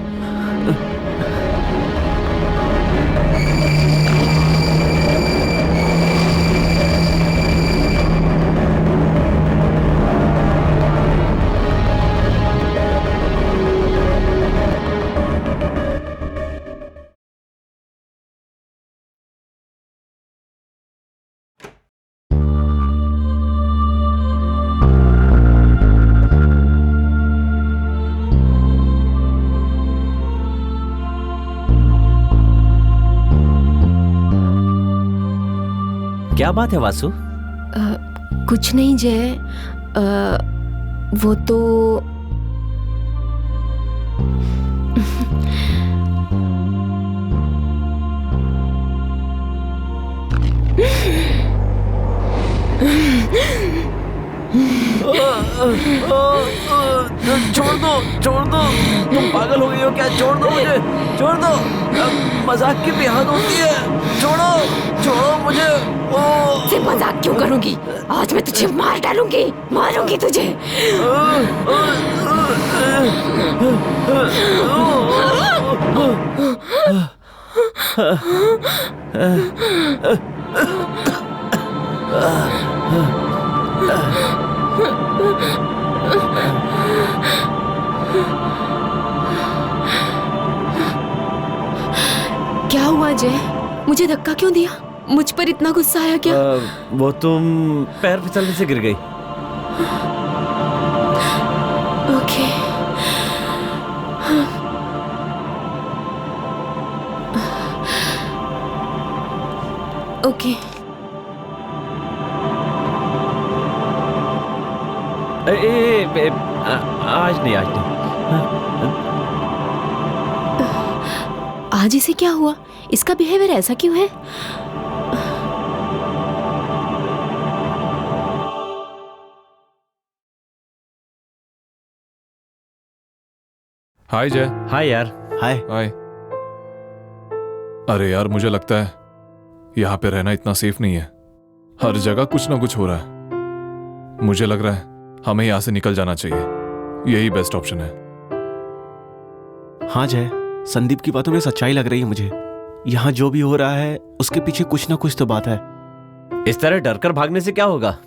क्या बात है वासु? कुछ नहीं जय, वो तो छोड़ दो, तुम पागल हो गई हो क्या? छोड़ दो मुझे, छोड़ दो। मजाक की भी हद होती है। छोड़ो मुझे। से मजाक क्यों करूंगी? आज मैं तुझे मार डालूंगी, मारूंगी तुझे। क्या हुआ जय? मुझे धक्का क्यों दिया? मुझ पर इतना गुस्सा आया क्या? वो तुम पैर फिसलने से गिर गई। ओके। ओके। आज नहीं। आज इसे क्या हुआ? इसका बिहेवियर ऐसा क्यों है? हाय जय। हाय यार। हाय। हाय। अरे यार, मुझे लगता है यहाँ पे रहना इतना सेफ नहीं है। हर जगह कुछ ना कुछ हो रहा है। मुझे लग रहा है हमें यहाँ से निकल जाना चाहिए। यही बेस्ट ऑप्शन है। हाँ जय, संदीप की बातों में सच्चाई लग रही है मुझे। यहाँ जो भी हो रहा है उसके पीछे कुछ ना कुछ तो बात है। इस तरह डर कर भागने से क्या होगा?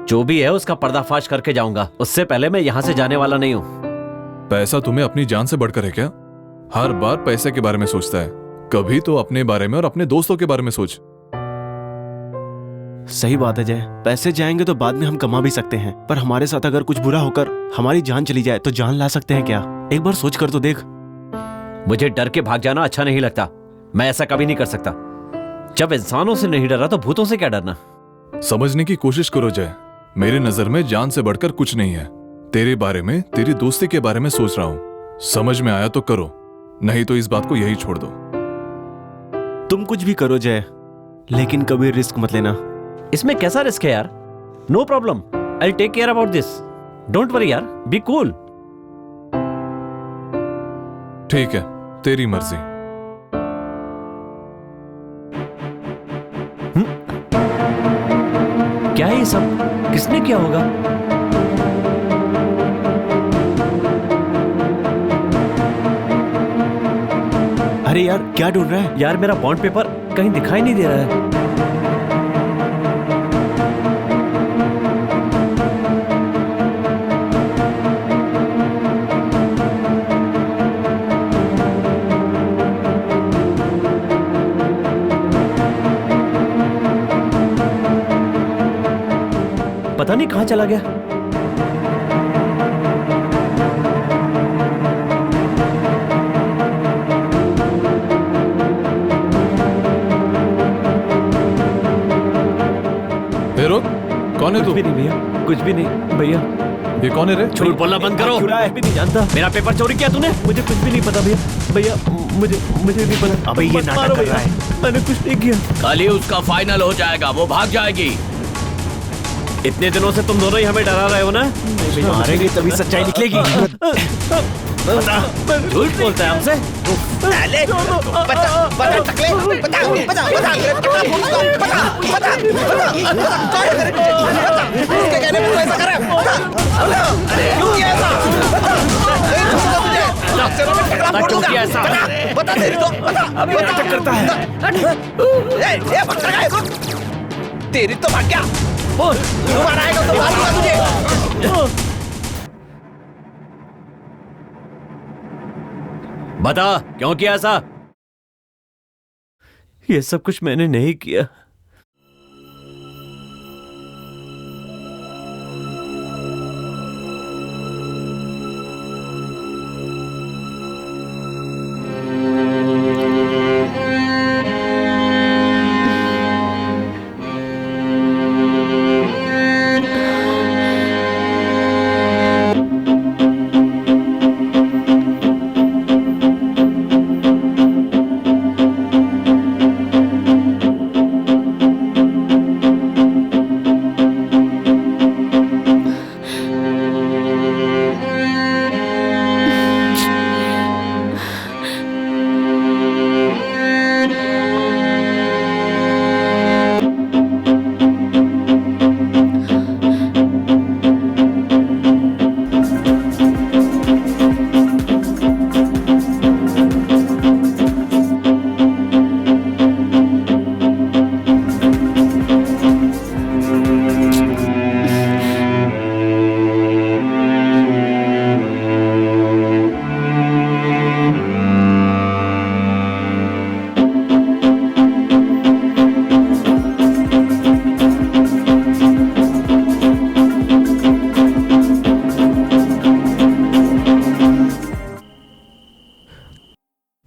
जो भी है उसका पर्दाफाश करके जाऊंगा। उससे पहले मैं यहाँ से जाने वाला नहीं हूँ। पैसा तुम्हें अपनी जान से बढ़कर है क्या? हर बार पैसे के बारे में सोचता है। कभी तो अपने बारे में और अपने दोस्तों के बारे में सोच। सही बात है जय, पैसे जाएंगे तो बाद में हम कमा भी सकते हैं, पर हमारे साथ अगर कुछ बुरा होकर हमारी जान चली जाए तो जान ला सकते हैं क्या? एक बार सोच कर तो देख। मुझे डर के भाग जाना अच्छा नहीं लगता। मैं ऐसा कभी नहीं कर सकता। जब इंसानों से नहीं डरा तो भूतों से क्या डरना? समझने की कोशिश करो जय, मेरे नजर में जान से बढ़कर कुछ नहीं है। तेरे बारे में, तेरी दोस्ती के बारे में सोच रहा हूँ। समझ में आया तो करो, नहीं तो इस बात को यही छोड़ दो। तुम कुछ भी करो जय, लेकिन कभी रिस्क मत लेना। इसमें कैसा रिस्क है यार? No problem, I take care about this. Don't worry यार, बी कूल। ठीक है, तेरी मर्जी। क्या है ये सब? किसने किया होगा? अरे यार, क्या ढूंढ रहा है? यार मेरा बॉन्ड पेपर कहीं दिखाई नहीं दे रहा है। पता नहीं कहां चला गया। कौन है तू? कुछ भी नहीं भैया, कुछ भी नहीं भैया। ये कौन है रे? झूठ बोलना बंद करो। भी नहीं जानता। मेरा पेपर चोरी किया तूने? मुझे कुछ भी नहीं पता भैया। भैया मुझे नहीं पता। अबे ये नाटक कर रहा है। मैंने कुछ नहीं किया। कल ही उसका फाइनल हो जाएगा, वो भाग जाएगी। इतने दिनों से तुम दोनों ही हमें डरा रहे हो ना? मारेंगे तभी सच्चाई निकलेगी। झूठ बोलता है हमसे। क्यों किया ऐसा? बता तेरी तो अभी नाटक करता है। तेरी तो भाग गया। दोबारा आएगा तो मारूंगा तुझे। बता क्यों किया ऐसा? ये सब कुछ मैंने नहीं किया।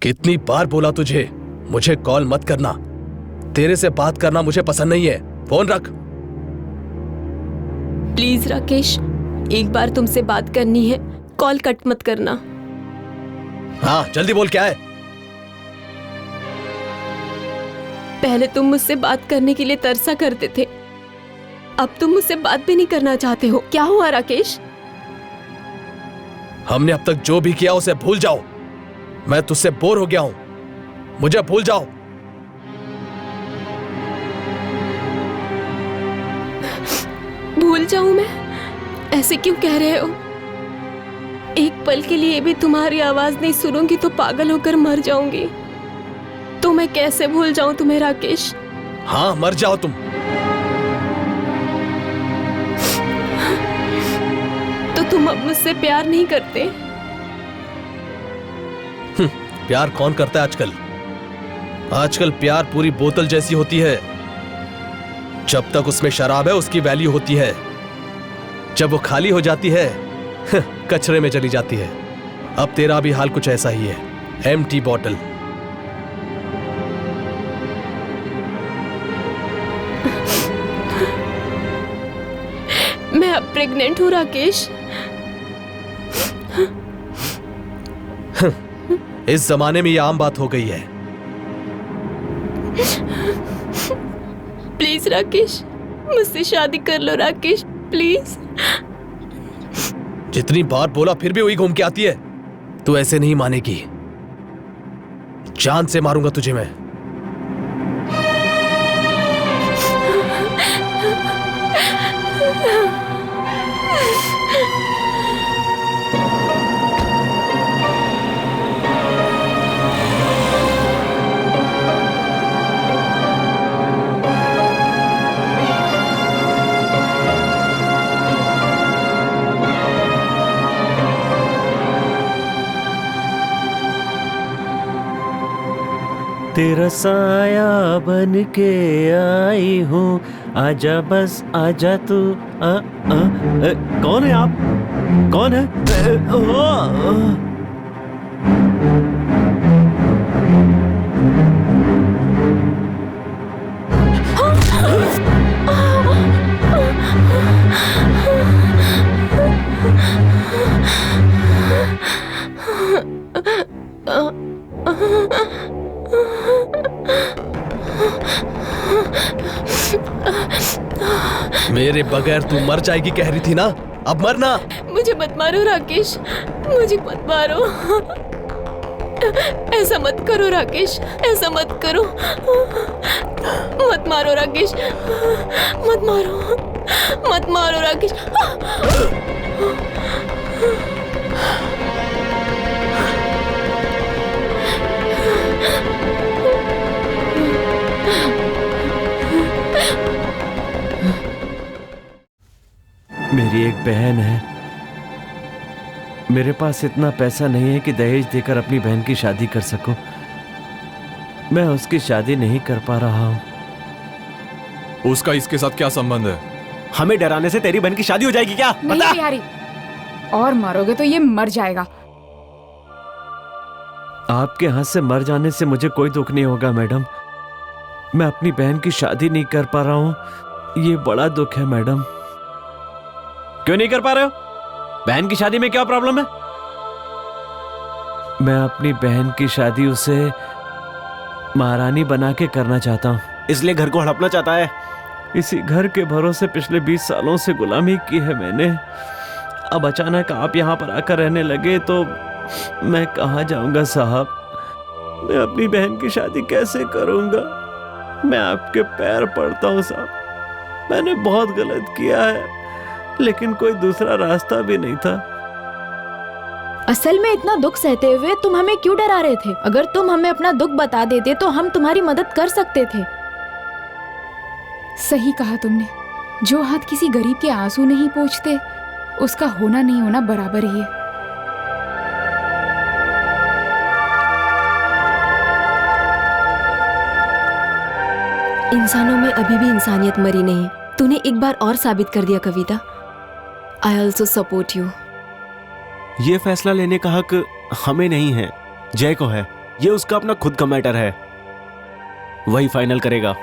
कितनी बार बोला तुझे मुझे कॉल मत करना। तेरे से बात करना मुझे पसंद नहीं है। फोन रख। प्लीज राकेश, एक बार तुमसे बात करनी है, कॉल कट मत करना। हाँ जल्दी बोल, क्या है? पहले तुम मुझसे बात करने के लिए तरसा करते थे, अब तुम मुझसे बात भी नहीं करना चाहते हो। क्या हुआ राकेश? हमने अब तक जो भी किया उसे भूल जाओ। मैं तुझसे बोर हो गया हूं, मुझे भूल जाओ। भूल जाऊं मैं? ऐसे क्यों कह रहे हो? एक पल के लिए भी तुम्हारी आवाज नहीं सुनूंगी तो पागल होकर मर जाऊंगी। तो मैं कैसे भूल जाऊं तुम्हें राकेश? हाँ मर जाओ तुम। तो तुम अब मुझसे प्यार नहीं करते? प्यार कौन करता है आजकल? आजकल प्यार पूरी बोतल जैसी होती है। जब तक उसमें शराब है उसकी वैल्यू होती है, जब वो खाली हो जाती है कचरे में चली जाती है। अब तेरा भी हाल कुछ ऐसा ही है, एम्प्टी बॉटल। मैं अब प्रेग्नेंट हूँ राकेश। इस जमाने में ये आम बात हो गई है। प्लीज राकेश, मुझसे शादी कर लो राकेश, प्लीज। जितनी बार बोला फिर भी वही घूम के आती है। तू ऐसे नहीं मानेगी, जान से मारूंगा तुझे मैं। तेरा साया बन के आई हूँ, आजा बस आजा तू। कौन है आप? कौन है? मेरे बगैर तू मर जाएगी कह रही थी ना, अब मरना। मुझे मत मारो राकेश, मुझे मत मारो। ऐसा मत करो राकेश, ऐसा मत करो। मत मारो राकेश, मत मारो, मत मारो राकेश। मेरी एक बहन है, मेरे पास इतना पैसा नहीं है कि दहेज देकर अपनी बहन की शादी कर सकूं। मैं उसकी शादी नहीं कर पा रहा हूं। उसका इसके साथ क्या संबंध है? हमें डराने से तेरी बहन की शादी हो जाएगी क्या? नहीं बता। बिहारी, और मारोगे तो ये मर जाएगा। आपके हाथ से मर जाने से मुझे कोई दुख नहीं होगा मैडम। मैं अपनी बहन की शादी नहीं कर पा रहा हूं, ये बड़ा दुख है मैडम। क्यों नहीं कर पा रहे हो? बहन की शादी में क्या प्रॉब्लम है? मैं अपनी बहन की शादी उसे महारानी बना के करना चाहता हूं, इसलिए घर को हड़पना चाहता है। इसी घर के भरोसे पिछले 20 सालों से गुलामी की है मैंने। अब अचानक आप यहाँ पर आकर रहने लगे तो मैं कहाँ जाऊंगा साहब? मैं अपनी बहन की शादी कैसे करूंगा? मैं आपके पैर पड़ता हूँ साहब, मैंने बहुत गलत किया है, लेकिन कोई दूसरा रास्ता भी नहीं था। असल में इतना दुख सहते हुए तुम हमें क्यों डरा रहे थे? अगर तुम हमें अपना दुख बता देते तो हम तुम्हारी मदद कर सकते थे। सही कहा तुमने, जो हाथ किसी गरीब के आंसू नहीं पोंछते उसका होना नहीं होना बराबर ही है। इंसानों में अभी भी इंसानियत मरी नहीं। तूने एक बार और साबित कर दिया Kavita. I also support you. ये फैसला लेने का हक हमें नहीं है, जय को है। ये उसका अपना खुद का मैटर है, वही फाइनल करेगा।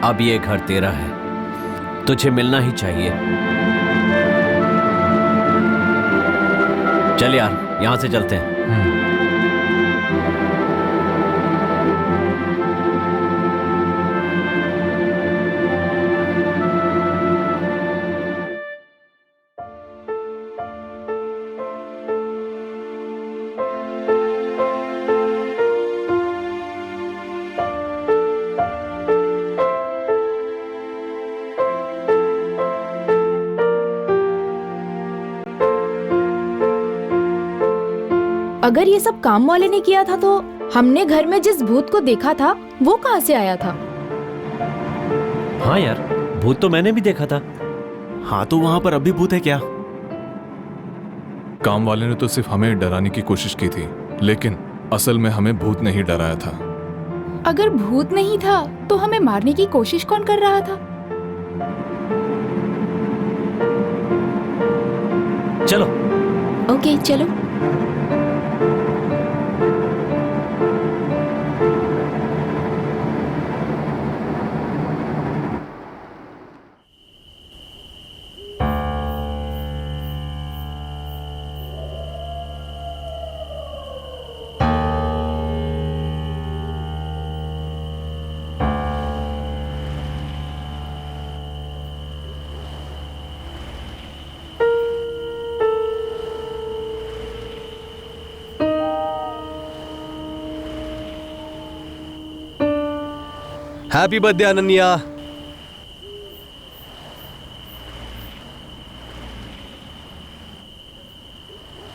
अब ये घर तेरा है, तुझे मिलना ही चाहिए। चल यार, यहां से चलते हैं। अगर ये सब काम वाले ने किया था तो हमने घर में जिस भूत को देखा था वो कहाँ से आया था? हाँ यार, भूत तो मैंने भी देखा था। हाँ तो वहां पर अभी भूत है क्या? काम वाले ने तो सिर्फ हमें डराने की कोशिश की थी, लेकिन असल में हमें भूत ने ही डराया था। अगर भूत नहीं था तो हमें मारने की कोशिश कौन कर रहा था? चलो। ओके चलो। Happy birthday Ananya.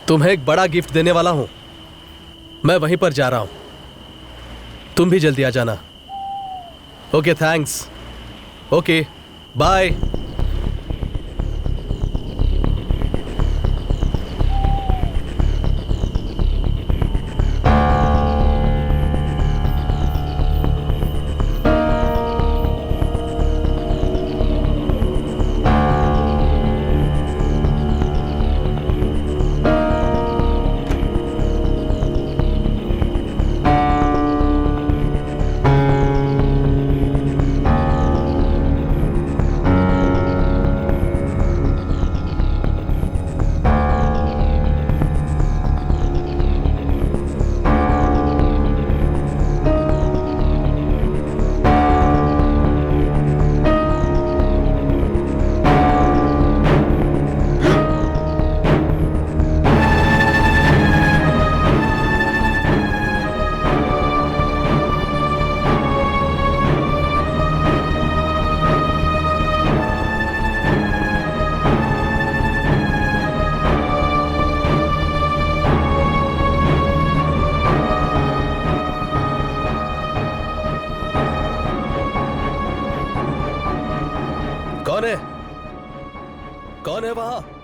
तुम्हें एक बड़ा गिफ्ट देने वाला हूं। मैं वहीं पर जा रहा हूं, तुम भी जल्दी आ जाना। Okay thanks. Okay bye. कौन है? कौन है वहां?